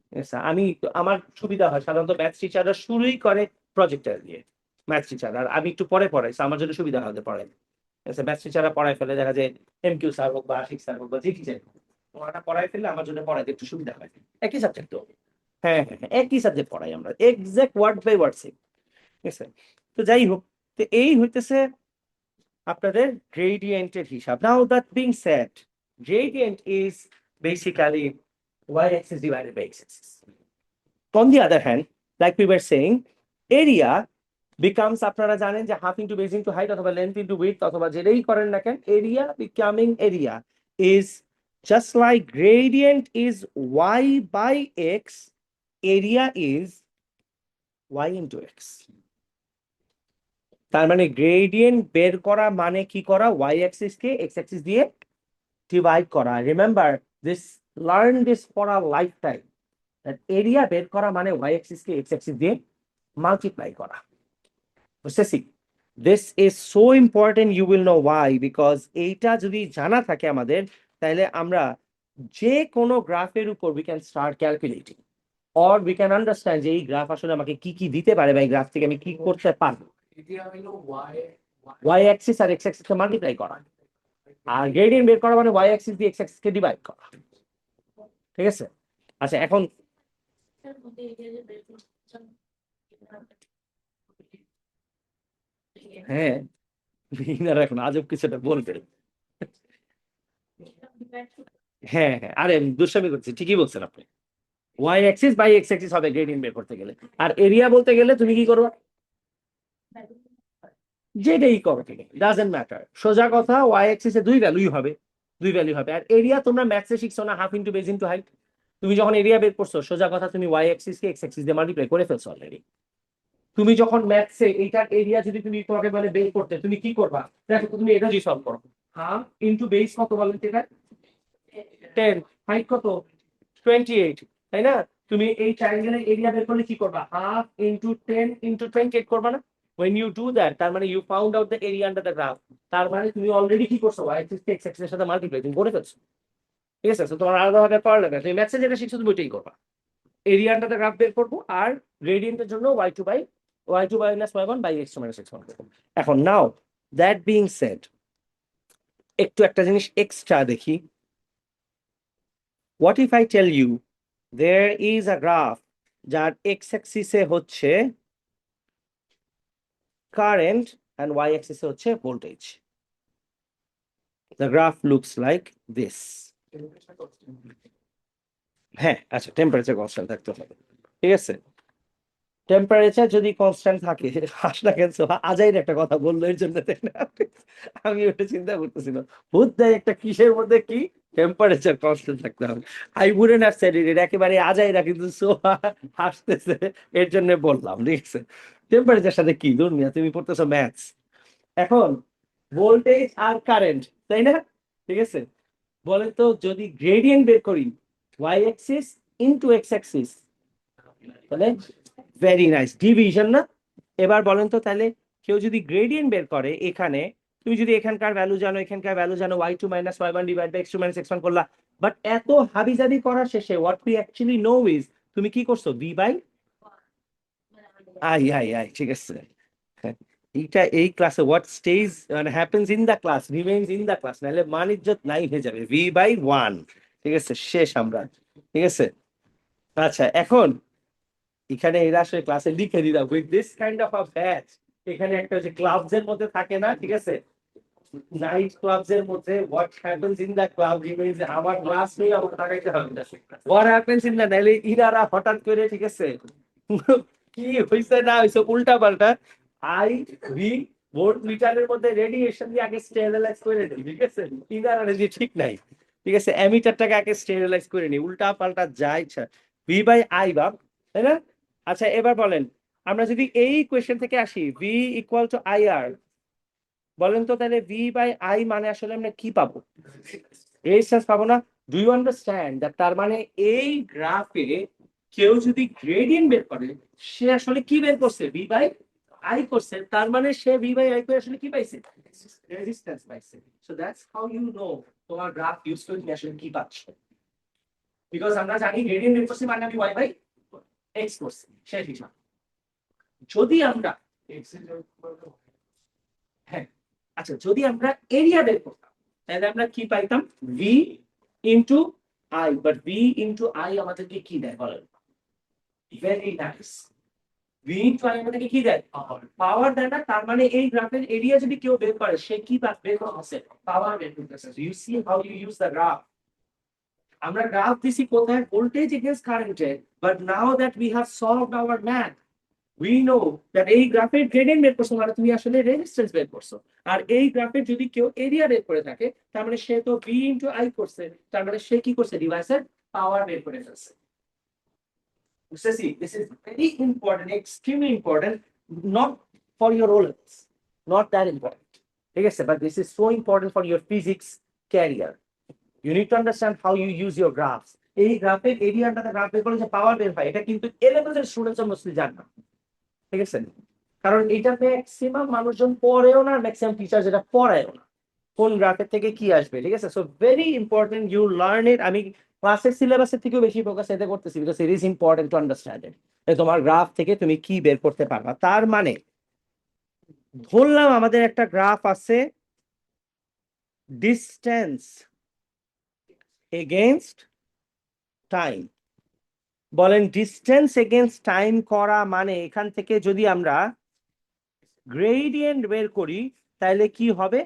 ঠিক আছে। আমি আমার সুবিধা হয়, সাধারণত ম্যাথস টিচাররা শুরুই করে প্রজেক্টার দিয়ে, ম্যাথস টিচার, আর আমি একটু পরে পড়াই, so আমার জন্য সুবিধা হয় পড়াই, ঠিক আছে। ম্যাথস টিচাররা পড়াই ফেলে, দেখা যায় MQ স্যার হোক বা আশিক স্যার হোক বা যে টিচার হোক, ওরা পড়াই ফেললে আমার জন্য পড়াইতে একটু সুবিধা হয়, একই সাবজেক্ট তো, হ্যাঁ হ্যাঁ হ্যাঁ, একই সাবজেক্ট পড়াই আমরা, exact word by word same, ঠিক আছে। তো যাই হোক, তো এই হইতেছে আপনাদের গ্রেডিয়েন্টের হিসাব। Now that being shed, gradient is basically y-axis divided by x-axis. On the other hand, like we were saying, area becomes, আপনারা জানেন যে half into base into height অথবা লেন্থ ইন্টু উইডথ অথবা যেটাই করেন না কেন, area becoming area is just like gradient is y by x, area is y into x. তার মানে গ্রেডিয়েন্ট বের করা মানে কি করা, ওয়াই অ্যাক্সিস কে এক্স অ্যাক্সিস দিয়ে ডিভাইড করা। Remember this, learn this for a life time, area বের করা মানে ওয়াই অ্যাক্সিস কে এক্স অ্যাক্সিস দিয়ে মাল্টিপ্লাই করা, বুঝতেছি? This is so important, you will know why, because এইটা যদি জানা থাকে আমাদের, তাহলে আমরা যে কোনো গ্রাফের উপর we can start calculating or we can understand যে এই গ্রাফ আসলে আমাকে কি কি দিতে পারে বা এই গ্রাফ থেকে আমি কি করতে পারবো। y অ্যাক্সিস আর x অ্যাক্সিস কে মাল্টিপ্লাই করা, আর গ্রেডিয়েন্ট বের করা মানে y অ্যাক্সিস দিয়ে x অ্যাক্সিস কে ডিভাইড করা। ঠিক আছে, আচ্ছা এখন হ্যাঁ বিগিনার এখন আজব কিছুটা বলবে। হ্যাঁ হ্যাঁ, আরে দুষ্টামি করছি, ঠিকই বলছেন আপনি। Y axis by x axis হবে গ্রেডিয়েন্ট বের করতে গেলে, আর এরিয়া বলতে গেলে তুমি কি করবে, যেটাই করো ঠিক ডাজেন্ট ম্যাটার, সোজা কথা ওয়াই অ্যাক্সিসে দুই ভ্যালুই হবে, দুই ভ্যালু হবে। আর এরিয়া তোমরা ম্যাথসে শিখছো না, half into base into height, তুমি যখন এরিয়া বের করছো সোজা কথা তুমি ওয়াই অ্যাক্সিস কে এক্স অ্যাক্সিস দিয়ে মাল্টিপ্লাই করে ফেলছো অলরেডি। তুমি যখন ম্যাথসে এইটার এরিয়া যদি তুমি তোমাকে বলে বের করতে, তুমি কি করবা, দেখো তুমি এটা যদি সলভ করো, হাফ ইনটু বেস কত বলেন এটা, 10, হাইট কত 28, তাই না? তুমি এই ট্রায়াঙ্গেলের এরিয়া বের করলে কি করবা, হাফ ইনটু 10 ইনটু 28 করবা না? when you do that তার মানে you found out the area under the graph, তার মানে তুমি অলরেডি কি করছো, y axis কে x axis এর সাথে মাল্টিপ্লাই তুমি করে ফেলছো। ঠিক আছে, তো তোমার আলাদা ভাবে করা লাগবে না, তুমি ম্যাথসে যেটা শিখছো তুমি ওইটাই করবা। এরিয়া আন্ডার দ্য গ্রাফ বের করবো, আর গ্রেডিয়েন্টের জন্য y2 by y2 minus y1 by x2 minus x1 করবো। এখন নাও দ্যাট বিং সেড, একটু একটা জিনিস এক্সট্রা দেখি। what if I tell you there is a graph যার x axis এ হচ্ছে কারেন্ট and y axis এ হচ্ছে voltage, the graph looks like this। হ্যাঁ আচ্ছা, টেম্পারেচার কনস্ট্যান্ট থাকতে হবে, ঠিক আছে। টেম্পারেচার যদি কনস্ট্যান্ট থাকে, হাসনা কেন আজাইর একটা কথা বললো এর জন্য, তাই না? আমি ওটা চিন্তা করতেছি না, ভূত দেয় একটা কিসের মধ্যে কি টেম্পারেচার কনস্ট্যান্ট থাকতে হবে। I wouldn't have said it, একেবারে আজাইরা কিন্তু সোহা হাসতেছে, এর জন্য বললাম, ঠিক আছে। টেম্পারেচার সাথে কি দুনিয়া, তুমি পড়তেছো ম্যাথস। এখন ভোল্টেজ আর কারেন্ট, তাই না? ঠিক আছে, বলেন তো যদি গ্রেডিয়েন্ট বের করি y axis into x axis, তাহলে ভেরি নাইস ডিভিশন না? এবার বলেন তো তাহলে কেউ যদি গ্রেডিয়েন্ট বের করে এখানে, তুমি যদি এখানকার ভ্যালু জানো এখানকার ভ্যালু জানো, y2 minus y1 divide by x2 minus x1 করলা, বাট এত হাবিজাবি করার শেষে what we actually know is তুমি কি করছো, v by I I I, ঠিক আছে। হ্যাঁ, এইটা এই ক্লাসে হোয়াট স্টেজ মানে happens in the class remains in the class, নাহলে মান ইজ্জত নাই হয়ে যাবে, v বাই 1। ঠিক আছে, শেষ আমরা, ঠিক আছে। আচ্ছা এখন এখানে এরা আসলে ক্লাসে লিখে দিলাম with this kind of a batch, এখানে একটা যে ক্লাবস এর মধ্যে থাকে না, ঠিক আছে, নাইট ক্লাবস এর মধ্যে what happens in the club remains, আমার ক্লাস নিয়ে আমার তাকাইতে হবে না, হোয়াট হ্যাপেন্স ইন দা, নাইলে ইনারা হঠাৎ করে, ঠিক আছে, কি হইছে না হইছে উল্টা পাল্টা আই ভি ভোল্ট মিটারের মধ্যে রেডিয়েশন দিয়ে আগে স্টেরিলাইজ করে দিই, ঠিক আছে, ইনারা যে ঠিক নাই, ঠিক আছে, অ্যামিটারটাকে আগে স্টেরিলাইজ করে নি, উল্টা পাল্টা যা ইচ্ছা, ভি বাই আই বাপ, তাই না? আচ্ছা এবার বলেন, আমরা যদি এই কোয়েশ্চেন থেকে আসি ভি ইকুয়াল টু আই আর, বলেন তো তাহলে ভি বাই আই মানে আসলে আমরা কি পাবো, রেজিস্ট্যান্স পাবো না? ডু ইউ আন্ডারস্ট্যান্ড দ্যাট তার মানে এই গ্রাফে কেউ যদি গ্রেডিয়েন্ট বের করে সে আসলে কি বের করছে, ভি বাই আই করছে, তার মানে সে ভি বাই আই করে আসলে কি পাইছে, রেজিস্ট্যান্স পাইছে। So that's how you know তোমার গ্রাফ ইউজ করে তুমি আসলে কি পাচ্ছ, বিকজ আমরা জানি গ্রেডিয়েন্ট বের করছি মানে আমি ওয়াই বাই এক্স করছি, সেই হিসাব। যদি আমরা হ্যাঁ আচ্ছা যদি আমরা এরিয়া বের করতাম তাহলে আমরা কি পাইতাম, V into I, but V into I আমাদেরকে কি দেয় বলেন, very nice, V into I আমাদেরকে কি দেয়, পাওয়ার দেয় না, তার মানে এই গ্রাফের এরিয়া যদি কেউ বের করে সে কি বের করতেছে, পাওয়ার বের করতেছে। You see how you use the graph, আমরা গ্রাফ দিছি কোথায়, ভোল্টেজ এগেইনস্ট কারেন্টে, but now that we have solved our math we know that এই গ্রাফের গ্রেডিয়েন্ট বের করছো মানে তুমি আসলে রেজিস্ট্যান্স বের করছো, আর এই গ্রাফের যদি কেউ এরিয়া বের করে থাকে তার মানে সে তো ভি ইনটু আই করছে, তার মানে সে কি করছে, ডিভাইসের পাওয়ার বের করে ফেলছে। বুঝতেছি, this is very important, extremely important, not for your O levels, not that important, ঠিক আছে, but this is so important for your physics career. You need to understand how you use your graphs. এই গ্রাফের এরিয়াটা graph বের করলে যে পাওয়ার বের হয় এটা কিন্তু এ লেভেলের স্টুডেন্টস মোস্টলি জানে না, ঠিক আছে। কারণ এটা ম্যাক্সিমাম মানুষজন পড়েও না, ম্যাক্সিমাম টিচার যেটা পড়ায়ও না, কোন গ্রাফের থেকে কি আসবে। ঠিক আছে, so very important you learn it. আমি ক্লাসের সিলেবাসের থেকেও বেশি ফোকাস এতে করতেছি, because it is important to understand it. তোমার গ্রাফ থেকে তুমি কি বের করতে পারবা। তার মানে ধরলাম আমাদের একটা গ্রাফ আছে, ডিস্টেন্স এগেনস্ট টাইম। বলেন ডিস্টেন্স এগেনস্ট টাইম করা মানে এখান থেকে যদি আমরা গ্রেডিয়েন্ট বের করি তাহলে কি হবে,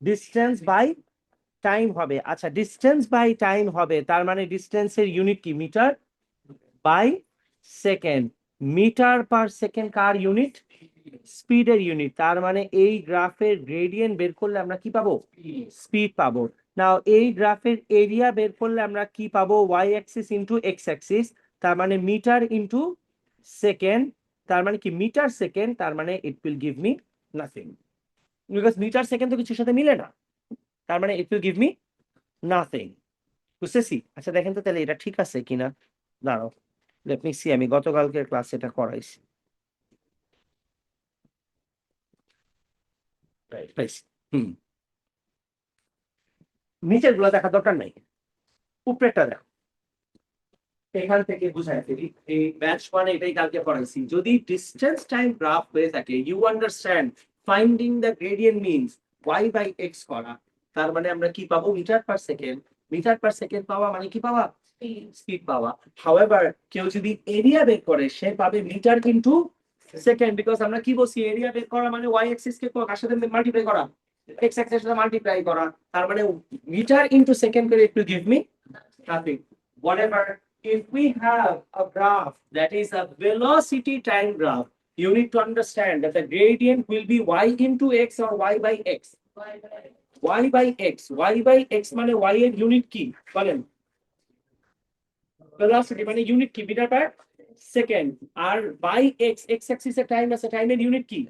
ডিস্টেন্স বাই টাইম হবে। আচ্ছা, ডিস্টেন্স বাই টাইম হবে, তার মানে ডিস্টেন্সের ইউনিট কি, metre by second. Metre per second কার ইউনিট, স্পিডের ইউনিট। তার মানে এই গ্রাফের গ্রেডিয়েন্ট বের করলে আমরা কি পাবো, স্পিড পাবো। নাও এই গ্রাফের এরিয়া বের করলে আমরা কি পাবো, y axis into x axis, তার মানে মিটার ইন্টু সেকেন্ড, তার মানে কি মিটার সেকেন্ড, তার মানে it will give me nothing, because metre second তো কিছুর সাথে মিলে না, তার মানে it will give me nothing. বুঝতেছি? আচ্ছা দেখেন তো তাহলে এটা ঠিক আছে কিনা, দাঁড়াও লেট মি সি, আমি গতকালকের ক্লাসে এটা করাইছি। হুম, নিচের গুলো দেখা দরকার নাই, উপরেরটা দেখো। এখান থেকে বুঝাই ফেলি, এই ব্যাচ ওয়ানে এটাই কালকে পড়াইছি। যদি ডিস্টেন্স টাইম গ্রাফ হয়ে থাকে, you understand finding the gradient means y by x করা, তার মানে আমরা কি পাবো, metre per second. Metre per second পাওয়া মানে কি পাওয়া, স্পিড পাওয়া। হাউএভার কেউ যদি এরিয়া বের করে সে পাবে মিটার ইনটু সেকেন্ড, বিকজ আমরা কি বলছি, এরিয়া বের করা মানে ওয়াই অ্যাক্সিস কে কার সাথে মাল্টিপ্লাই করা, এক্স অ্যাক্সিস সাথে মাল্টিপ্লাই করা, তার মানে মিটার ইনটু সেকেন্ড করে ইট will give me nothing. Whatever, if we have a graph that is a velocity time graph, you need to understand that the gradient will be y into x or y by x. Y by x, y by x মানে y এর unit কি বলেন, velocity মানে ইউনিট কি, metre per second. আর by x, x axis এর time আছে, টাইমের ইউনিট কি,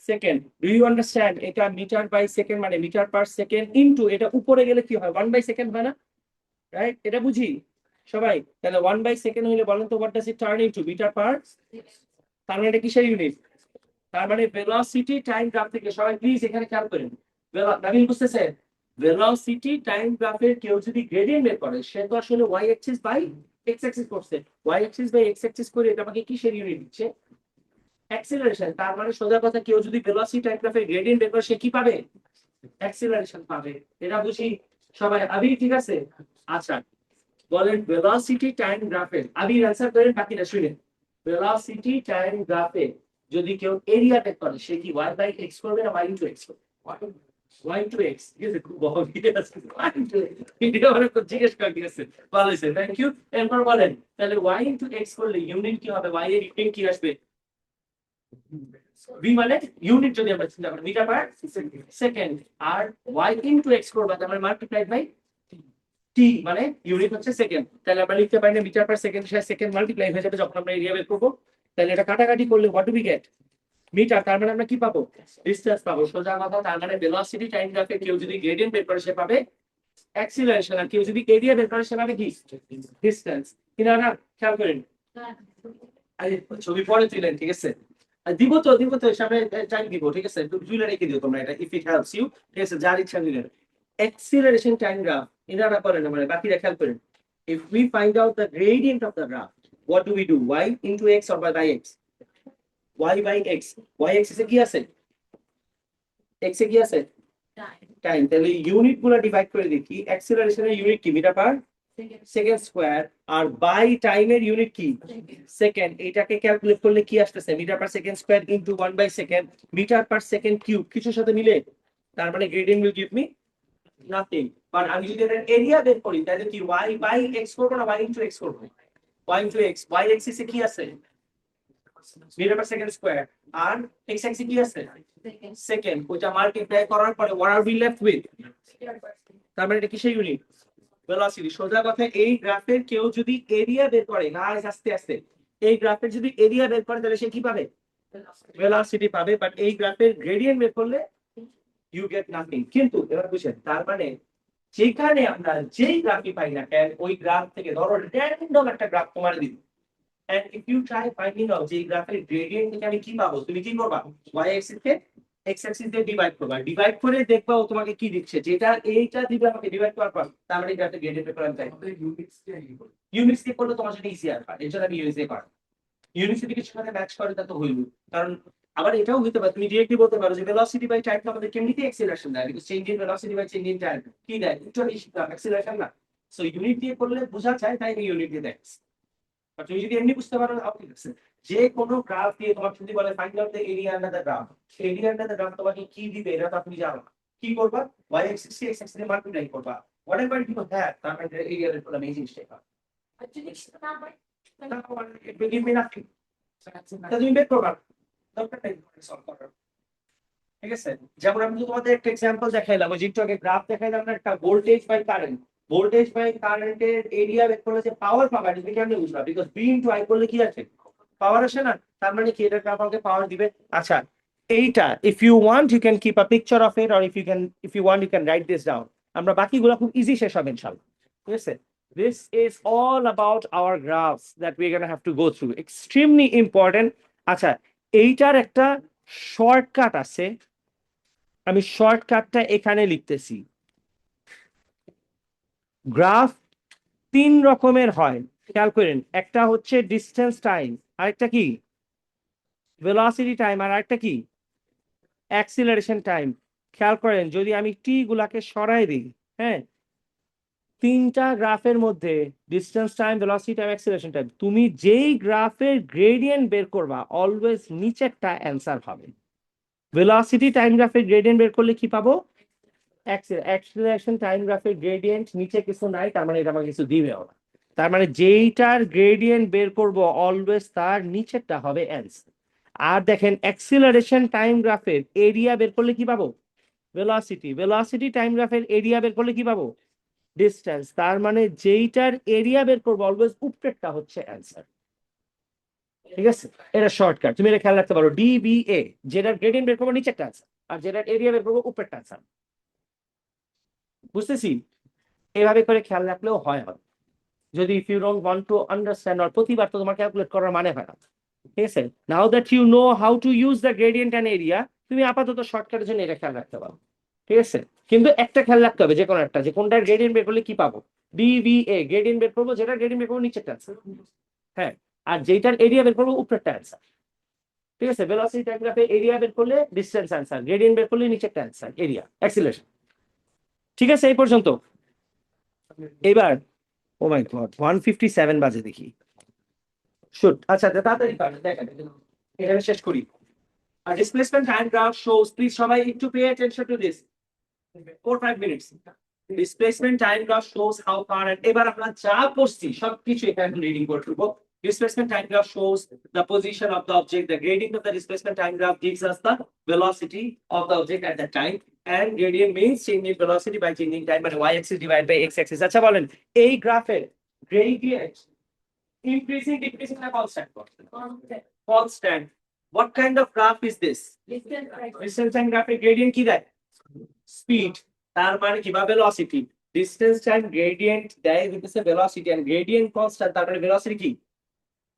সেকেন্ড। ডু ইউ আন্ডারস্ট্যান্ড, এটা মিটার বাই সেকেন্ড মানে মিটার পার সেকেন্ড ইনটু, এটা উপরে গেলে কি হয়, 1 বাই সেকেন্ড হয় না, রাইট? এটা বুঝি সবাই? তাহলে 1 বাই সেকেন্ড হইলে বলেন তো what does it turn into, metre per, তার মানে এটা কিসের ইউনিট, তার মানে ভেলোসিটি টাইম গ্রাফ থেকে, সবাই প্লিজ এখানে খেয়াল করেন, নাবিল বুঝতেছে, ভেলোসিটি টাইম গ্রাফের কেউ যদি গ্রেডিয়েন্ট বের করে সে তো আসলে y axis by x axis করছে, y axis by x axis করে এটা আমাকে কিসের ইউনিট দিচ্ছে, অ্যাক্সিলারেশন। তার মানে সোজা কথা, কেউ যদি ভেলোসিটি টাইম গ্রাফের গ্রেডিয়েন্ট বের করে সে কি পাবে, অ্যাক্সিলারেশন পাবে। এটা বুঝি সবাই? আবি ঠিক আছে? আচ্ছা বলেন ভেলোসিটি টাইম গ্রাফের, আবি অ্যানসার করেন, বাকিটা শুনেন। ভেলোসিটি টাইম গ্রাফে যদি কেউ এরিয়া বের করে সে কি ওয়াই বাই এক্স করবে না ওয়াই ইনটু এক্স করবে, ওয়াই ইনটু এক্স। ঠিক আছে, খুব ভালো আছে, ওয়াই ইনটু ভিডিও অনেক জিজ্ঞেস করে, ঠিক আছে, ভালো হয়েছে, থ্যাংক ইউ। এরপর বলেন তাহলে ওয়াই ইনটু এক্স করলে ইউনিট কি হবে, ওয়াই এর ইউনিট কি আসবে, ভি মানে ইউনিট যদি আমরা চিন্তা করি মিটার পার সেকেন্ড, আর ওয়াই ইনটু এক্স করবা তার মানে মাল্টিপ্লাইড বাই টি মানে ইউনিট হচ্ছে সেকেন্ড। তাহলে আমরা লিখতে পারি না metre per second, second multiply হয়ে যাবে যখন আমরা এরিয়া বের করবো। তাহলে এটা কাটাকাটি করলে what do we get, metre, তার মানে আমরা কি পাবো, ডিসটেন্স পাবো। সোজা কথা, তার মানে ভেলোসিটি টাইম গ্রাফে কেউ যদি গ্রেডিয়েন্ট বের করে সে পাবে অ্যাক্সিলারেশন, আর কেউ যদি এরিয়া বের করে সে পাবে কি, ডিসটেন্স। কিনা না, খেয়াল করেন, ছবি পরে তুলেন, ঠিক আছে, দিব তো হিসাবে টাইম দিব, ঠিক আছে, তুলে রেখে দিও তোমরা এটা, ইফ ইট হেল্পস ইউ, ঠিক আছে, যার ইচ্ছা দিলেন। অ্যাক্সিলারেশন টাইম গ্রাফ এনারা করেন, মানে বাকিরা খেয়াল করেন। If we find out the gradient of the graph, what do we do? Y into x or y by x? Y by x. Y axis এ কি আছে? X এ কি আছে? টাইম। তাহলে ইউনিট গুলো ডিভাইড করে দেখি, অ্যাক্সিলারেশনের ইউনিট কি, মিটার পার সেকেন্ড স্কয়ার, আর বাই টাইমের ইউনিট কি, সেকেন্ড। এটাকে ক্যালকুলেট করলে কি আসতেছে, metre per second square into 1 by second, metre per second cube, কিছুর সাথে মিলে, তার মানে gradient will give me nothing. But আমি যদি এর এরিয়া বের করি তাহলে কি y বাই x করব না y ইনটু x করব, y into x। y axis এ কি আছে, মিটার পার সেকেন্ড স্কয়ার, আর x অ্যাক্সিস কি আছে, সেকেন্ড। ওটা মাল্টিপ্লাই করার পরে what are we left with, তার মানে এটা কিসের ইউনিট, ভেলোসিটি। সোজা কথা, এই গ্রাফের কেউ যদি এরিয়া বের করে, গাইস আস্তে আস্তে, এই গ্রাফের যদি এরিয়া বের করে তাহলে সে কি পাবে, ভেলোসিটি পাবে। বাট এই গ্রাফের গ্রেডিয়েন্ট বের করলে ইউ গেট নাথিং। কিন্তু এবার বুঝেন, তার মানে যেখানে আমরা যেই গ্রাফই পাই না কেন, ওই গ্রাফ থেকে ধরো র্যান্ডম একটা গ্রাফ তোমার দিব, and if you try finding out যে গ্রাফের গ্রেডিয়েন্ট থেকে আমি কি পাবো, তুমি কি করবা, y axis কে x axis দিয়ে ডিভাইড করবা, ডিভাইড করে দেখবা ও তোমাকে কি দিচ্ছে, যেটা এইটা দিবে আমাকে ডিভাইড করার পর, তার মানে গ্রাফের গ্রেডিয়েন্ট পেপার আমি চাই ইউনিটস দিয়ে করলে তোমার জন্য ইজিয়ার হয়, এর জন্য আমি ইউনিটস দিয়ে করি। ইউনিটস যদি কিছু সাথে ম্যাচ করে তা তো হইল, কারণ আবার এটাও হইতে পারে তুমি ডিরেক্টলি বলতে পারো যে ভেলোসিটি বাই টাইম আমাদের কেমনিতে অ্যাক্সিলারেশন দেয়, because change in velocity by change in time কি দেয়, একটু অ্যাক্সিলারেশন না। সো ইউনিট দিয়ে করলে বোঝা যায়, তাই আমি ইউনিট দিয়ে দেখছি। আর তুমি যদি এমনি বুঝতে পারো তাও ঠিক আছে। যে কোনো গ্রাফ দিয়ে তোমাকে যদি বলে find out the area under the graph, area under the graph তোমাকে কি দিবে এটা তো তুমি জানো না। কি করবা, y axis কে x axis দিয়ে মাল্টিপ্লাই করবা, whatever you have, তার মানে এরিয়া এর ফলে আমি জিনিসটা পাবো। It will give me nothing. তা তুমি বের করবা, দরকার নেই সলভ করার। ঠিক আছে, যেমন আমি তোমাদের একটা এক্সাম্পল দেখাইলাম, ওই যে একটু আগে গ্রাফ দেখাইলাম না, একটা voltage by current, voltage by কারেন্টের এরিয়া বের করলে যে পাওয়ার পাবা, এটা কেমনে বুঝবা, বিকজ বি ইনটু আই করলে কি আছে, পাওয়ার আসে না, তার মানে কি এটা গ্রাফ আমাকে পাওয়ার দিবে। আচ্ছা এইটা if you want you can keep a picture of it, or if you want you can write this down. আমরা বাকিগুলো খুব ইজি শেষ হবে ইনশাআল্লাহ। ঠিক আছে, this is all about our graphs that we're going to have to go through, extremely important. আচ্ছা এইটার একটা শর্টকাট আছে, আমি শর্টকাটটা এখানে লিখতেছি। গ্রাফ তিন রকমের হয়, খেয়াল করেন, একটা হচ্ছে ডিস্টেন্স টাইম, আরেকটা কি ভেলোসিটি টাইম, আর আরেকটা কি অ্যাক্সিলারেশন টাইম। খেয়াল করেন যদি আমি টি গুলাকে সরাই দিই, হ্যাঁ, তিনটা গ্রাফের মধ্যে distance time, velocity time, acceleration time, তুমি যেই গ্রাফের গ্রেডিয়েন্ট বের করবা অলওয়েজ নিচেরটা অ্যান্সার হবে। ভেলোসিটি টাইম গ্রাফের গ্রেডিয়েন্ট বের করলে কি পাবো, অ্যাক্সিলারেশন টাইম গ্রাফের গ্রেডিয়েন্ট নিচে কিছু নাই, তার মানে এটা আমাকে কিছু দিবেও না, তার মানে যেইটার গ্রেডিয়েন্ট বের করব অলওয়েজ তার নিচেরটা হবে অ্যান্সার। আর দেখেন অ্যাক্সিলারেশন টাইম গ্রাফের এরিয়া বের করলে কি পাবো, ভেলোসিটি, ভেলোসিটি টাইম গ্রাফের এরিয়া বের করলে কি পাবো, ডিস্টেন্স, তার মানে যেইটার এরিয়া বের করবো অলওয়েজ উপরেরটা হচ্ছে অ্যান্সার। ঠিক আছে, এটা শর্টকাট, তুমি এটা খেয়াল রাখতে পারো, ডিবিএ, যেটার গ্রেডিয়েন্ট বের করবো নিচেরটা অ্যান্সার, আর যেটার এরিয়া বের করবো উপরেরটা অ্যান্সার। বুঝতেছি, এভাবে করে খেয়াল রাখলেও হয় হবে, যদি if you don't want to understand, আর প্রতিবার তো তোমার ক্যালকুলেট করার মানে হয় না। ঠিক আছে, now that you know how to use the gradient and area, তুমি আপাতত শর্টকাটের জন্য এটা খেয়াল রাখতে পারো। ঠিক আছে, কিন্তু একটা খেয়াল রাখতে হবে, যে কোনো একটা, যে কোনটার গ্রেডিয়েন্ট বের করলে কি পাবো, ডিভিএ গ্রেডিয়েন্ট বের করবো, যেটা গ্রেডিয়েন্ট বের করবো নিচেরটা অ্যান্সার, হ্যাঁ, আর যেটার এরিয়া বের করবো উপরেরটা অ্যান্সার। ঠিক আছে, ভেলোসিটি টাইম গ্রাফে এরিয়া বের করলে ডিস্টেন্স অ্যান্সার, গ্রেডিয়েন্ট বের করলে নিচেরটা অ্যান্সার, এরিয়া, অ্যাক্সিলারেশন। ঠিক আছে এই পর্যন্ত। এবার ও মাই গড 157 বাজে দেখি, শুট, আচ্ছা তাড়াতাড়ি দেখা এখানে শেষ করি। আর displacement time graph shows, please সবাই একটু pay attention to this, 4-5 minutes. Displacement time graph shows how far, and এবার আমরা যা পড়ছি সবকিছু এখানে রিডিং করে ফেলবো। Displacement time graph shows the position of the object. The gradient of the displacement time graph gives us the velocity of the object at that time. And gradient means change in velocity by changing time, but y-axis divided by x-axis. আচ্ছা বলেন এই গ্রাফের gradient increasing, decreasing না constant? Constant. What kind of graph is this? Distance time graph gradient কি দেয়? Speed. তার মানে কি বা velocity. Distance time gradient দেয় হইতেছে velocity, and gradient constant, তার মানে velocity কি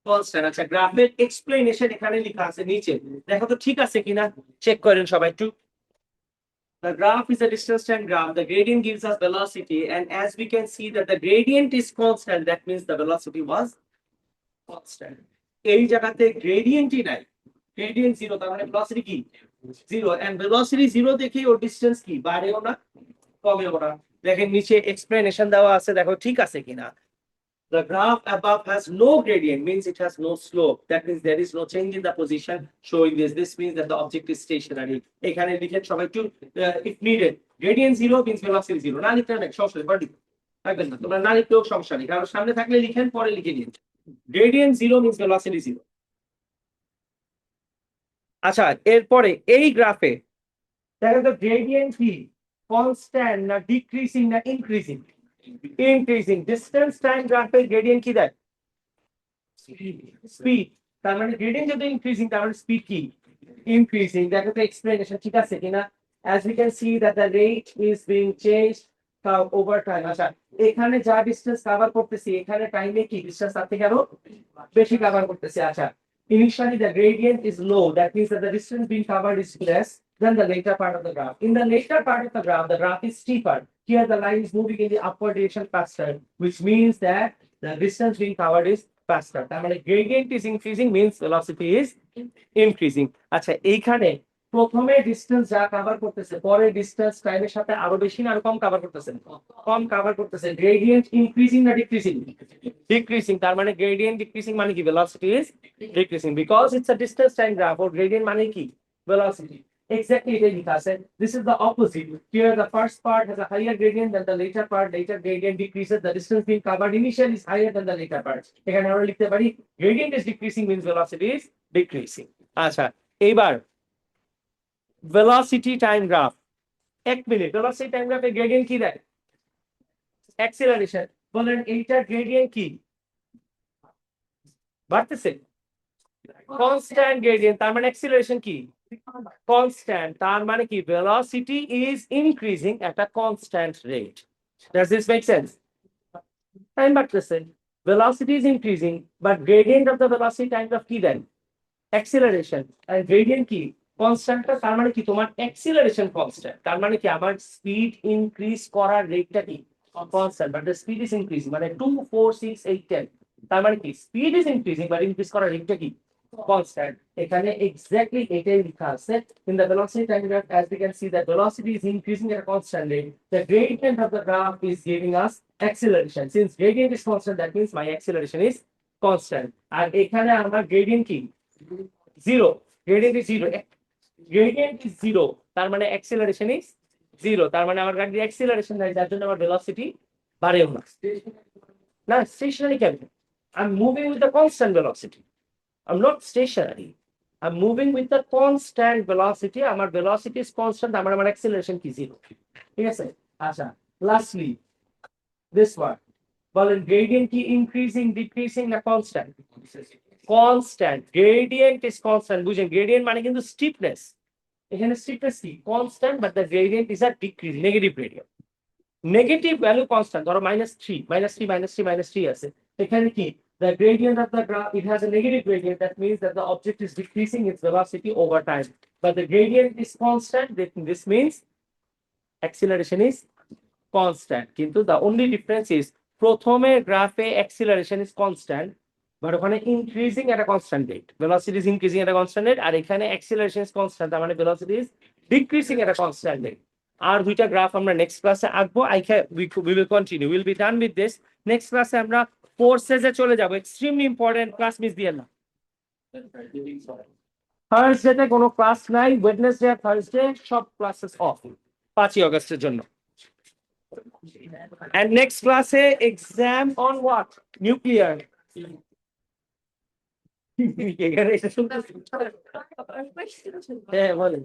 constant। আচ্ছা গ্রাফের এক্সপ্লেনেশন এখানে লেখা আছে নিচে, দেখো তো ঠিক আছে কিনা, চেক করেন সবাই একটু। The graph is a distance time graph. The gradient gives us velocity, and as we can see that the gradient is constant, that means the velocity was constant. এই জায়গাতে গ্রেডিয়েন্টই নাই, গ্রেডিয়েন্ট জিরো, তার মানে velocity কি zero, and velocity zero দেখে ওর distance কি বাড়েও না কমেও না। দেখেন নিচে এক্সপ্লেনেশন দেওয়া আছে, দেখো ঠিক আছে কিনা। The graph above has no gradient, means it has no slope. That means there is no change in the position showing this. This means that the object is stationary. এখানে লিখেন সবাই একটু, if needed, gradient zero means velocity zero. না লিখতে হবে সমস্যা নেই, বাড়ি থাকবেন না, তোমরা না লিখলেও সমস্যা নেই, কারণ সামনে থাকলে লিখেন, পরে লিখে নিন। Gradient zero means velocity zero. আচ্ছা এরপরে এই গ্রাফে দেখো তো গ্রেডিয়েন্ট কি কনস্ট্যান্ট না ডিক্রিজিং না ইনক্রিজিং, ইনক্রিজিং। ডিসটেন্স টাইম গ্রাফের গ্রেডিয়েন্ট কি দেয়, স্পিড, তার মানে গ্রেডিয়েন্ট যদি ইনক্রিজিং তার মানে স্পিড কি ইনক্রিজিং। দেখো তো এক্সপ্লেনেশন ঠিক আছে কিনা। As we can see that the rate is being changed over time. আচ্ছা, এখানে যা ডিস্টেন্স কভার করতেছি এখানে টাইমে কি ডিস্টেন্স তার থেকে আরো বেশি কভার করতেছি। আচ্ছা, initially the gradient is low, that means that the distance being covered is less than the later part of the graph. In the later part of the graph is steeper. Here the line is moving in the upward direction faster, which means that the distance being covered is faster. তার মানে gradient is increasing means velocity is increasing. আচ্ছা, এইখানে প্রথমে distance যা cover করতেছে পরে distance টাইমের সাথে আরো বেশি না আরো কম কভার করতেছে? কম কভার করতেছে। গ্রেডিয়েন্ট ইনক্রিজিং না ডিক্রিজিং? ডিক্রিজিং। তার মানে গ্রেডিয়েন্ট ডিক্রিজিং মানে কি velocity is decreasing, because it's a distance time graph. Or gradient মানে কি ভেলোসিটি। Exactly, এটাই লেখা আছে। This is the opposite. Here the first part has a higher gradient than the later part. Later gradient decreases. The distance being covered initially is higher than the later part. এখানে আমরা লিখতে পারি gradient is decreasing means velocity is decreasing. আচ্ছা, এইবার velocity time graph। 1 minute, velocity time graph এর gradient কি দেয়? acceleration। বলেন এইটার gradient কি? বাড়তেছে? constant gradient। তার মানে acceleration কি? constant। তার মানে কি velocity is increasing at a constant rate. Does this make sense? time বাড়তেছে, velocity is increasing, but gradient of the velocity time graph কি দেয়? acceleration। আর gradient কি? constant। তার মানে কি তোমার acceleration constant। তার মানে কি আমার স্পিড ইনক্রিজ করার রেটটা কি constant, but the speed is increasing। মানে 2 4 6 8 10। তার মানে কি speed is increasing but increase করার রেটটা কি constant। এখানে এক্স্যাক্টলি এটাই লেখা আছে। in the velocity time graph, as we can see that velocity is increasing at a constant rate, the gradient of the graph is giving us acceleration। Since gradient is constant, that means my acceleration is constant। আর এখানে আমার gradient কি zero. gradient is zero। gradient is zero, তার মানে acceleration is zero। তার মানে আমার গাড়ির acceleration নাই, যার জন্য আমার velocity বাড়েও না। না stationary কেন? I'm moving with the constant velocity. I'm not stationary. I'm moving with the constant velocity. আমার velocity is constant, আমার acceleration কি zero। ঠিক আছে? আচ্ছা, lastly this one, বলেন gradient কি increasing decreasing না constant? constant। gradient is constant। বুঝেন gradient মানে কিন্তু steepness। এখানে steepness কি constant, but the gradient is a decrease, negative gradient। negative value constant, ধরো -3 -3 -3 -3 আছে, এখানে কি the gradient of the graph, it has a negative gradient, that means that the object is decreasing its velocity over time, but the gradient is constant, this means acceleration is constant। কিন্তু the only difference is প্রথমে গ্রাফে acceleration is constant, but ওখানে increasing at a constant rate, velocity is increasing at a constant rate, আর এখানে acceleration is constant, তার মানে velocity is decreasing at a constant rate। আর দুইটা graph আমরা next ক্লাসে আঁকবো। we will continue, we'll be done with this। Next ক্লাসে আমরা ফোর্সেসে চলে যাব। এক্সট্রিমলি ইম্পর্টেন্ট, ক্লাস মিস দিয়েন না। থার্সডেতে কোনো ক্লাস নাই, ওয়েডনেসডে আর থার্সডে সব ক্লাসেস অফ 5ই আগস্টের জন্য। And next class exam on what? Nuclear। এখানে এসে শুনতে হ্যাঁ বলেন।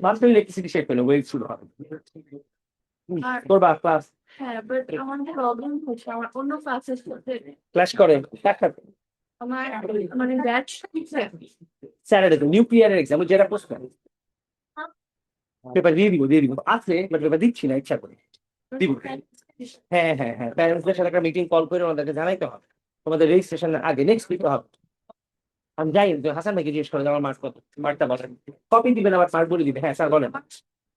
মাত্র ইলেকট্রিসিটি শেষ হলো, ওয়েভ শুরু হবে। করবা ক্লাস? হ্যাঁ, বাট আমার প্রবলেম হচ্ছে আমার অন্য ক্লাসের সাথে ক্লাস করে দেখাবে আমার মানে ব্যাচ স্যাটারডে তো নিউক্লিয়ারের এক্সাম, যেটা পোস্ট করে পেপার দিয়ে দিব আছে, বাট পেপার দিচ্ছি না ইচ্ছা করে দিব। হ্যাঁ হ্যাঁ হ্যাঁ, প্যারেন্টসদের সাথে একটা মিটিং কল করে ওনাদেরকে জানাইতে হবে তোমাদের রেজিস্ট্রেশনের আগে, নেক্সট উইকে হবে। আমি যাই, হাসান ভাইকে জিজ্ঞেস করে আমার মার্কস কত, মার্কটা বলেন, কপি দিবেন আবার মার্ক বলে দিবে। হ্যাঁ স্যার বলেন।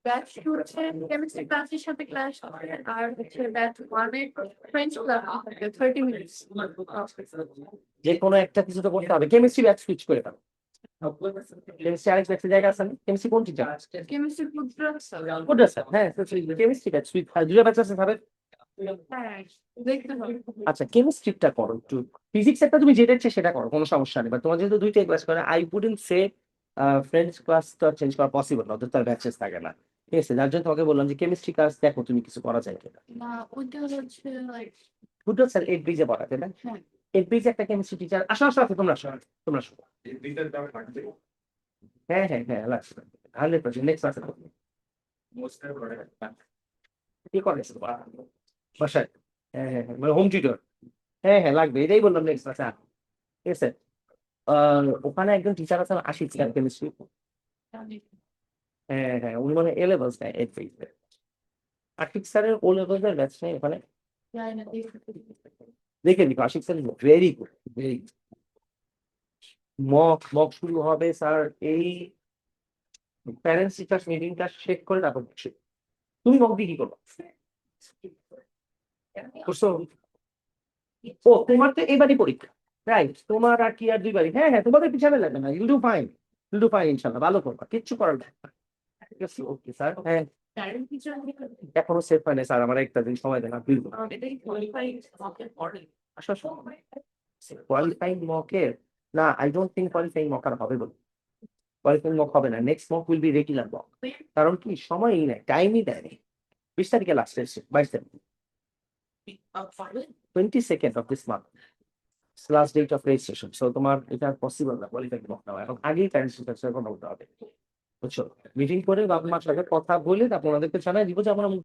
ব্যাচ টু হচ্ছে কেমিস্ট্রি ক্লাসের সাথে ক্লাস আর হচ্ছে ব্যাচ ওয়ানে ফ্রেঞ্চ ক্লাস 30 মিনিটস। যে কোনো একটা কিছু তো করতে হবে। কেমিস্ট্রি ব্যাচ সুইচ করে দাও। কেমিস্ট্রি আরেক ব্যাচের জায়গা আছে না? কেমিস্ট্রি কোন টিচার? কেমিস্ট্রি কোনটা স্যার? হ্যাঁ কেমিস্ট্রি ব্যাচ সুইচ, দুটো ব্যাচ আছে স্যার। হ্যাঁ দেখতে হবে। আচ্ছা কেমিস্ট্রিটা করো একটু, ফিজিক্স একটা তুমি যেটা ইচ্ছে সেটা করো, কোনো সমস্যা নেই। বাট তোমার যেহেতু দুইটাই ক্লাস করে, I wouldn't say French class তো চেঞ্জ করা পসিবল না, ওদের তো ব্যাচেস থাকে না। ঠিক আছে, যার জন্য তোমাকে বললাম যে কেমিস্ট্রি ক্লাস দেখো তুমি কিছু করা যায় কিনা। না ওইটা হচ্ছে লাইক দুটো স্যার 8 ব্রিজে পড়াতে না? হ্যাঁ 8 ব্রিজে একটা কেমিস্ট্রি টিচার আসো আসো আসো, তোমরা আসো তোমরা আসো। হ্যাঁ হ্যাঁ হ্যাঁ লাগছে 100%। নেক্সট ক্লাসে কি করে বাসায়? হ্যাঁ হ্যাঁ হ্যাঁ, মানে হোম টিউটর। হ্যাঁ হ্যাঁ লাগবে, এটাই বললাম নেক্সট ক্লাসে। ঠিক আছে, ওখানে একজন টিচার আছেন আশিক স্যার কেমিস্ট্রি। জানি। হ্যাঁ হ্যাঁ উনি মানে এ লেভেলস নেয় 8 ব্রিজে। আশিক স্যারের ও লেভেলের ব্যাচ নেই ওখানে? জানি না, দেখে নিবো, Ashik sir very good, very good. Mock শুরু হবে স্যার এই প্যারেন্টস টিচার্স মিটিংটা শেষ করে তারপর বসে। তুমি মক দিয়ে কি করবো? করছো? ও তোমার তো এবারই পরীক্ষা, রাইট? তোমার আর কি আর দুইবারই? হ্যাঁ হ্যাঁ, তোমাদের পিছনে লাগবে না, you'll do fine, you'll do fine ইনশাল্লাহ, ভালো করবা, কিচ্ছু করার নেই। ঠিক আছে, ওকে স্যার। হ্যাঁ, এখনো সেফ হয় না স্যার, আমার একটা দিন সময় দেন, প্লিজ। কোয়ালিফাইং মকের না, I don't think qualifying mock আর হবে বলে। কোয়ালিফাইং মক হবে না, next mock will be regular mock. কারণ কি, সময়ই নেই, টাইমই দেয়নি। 20 তারিখে লাস্ট এসেছে, 22 তারিখ, 22nd of this month last date of registration. So তোমার এটা পসিবল না কোয়ালিফাইং মক নেওয়া, এখন আগেই প্যারেন্টস টিচার্সের কথা বলতে হবে, বুঝছো? মিটিং করে বাবা মার সাথে কথা বলে তারপর ওনাদেরকে জানাই দিব যে আমরা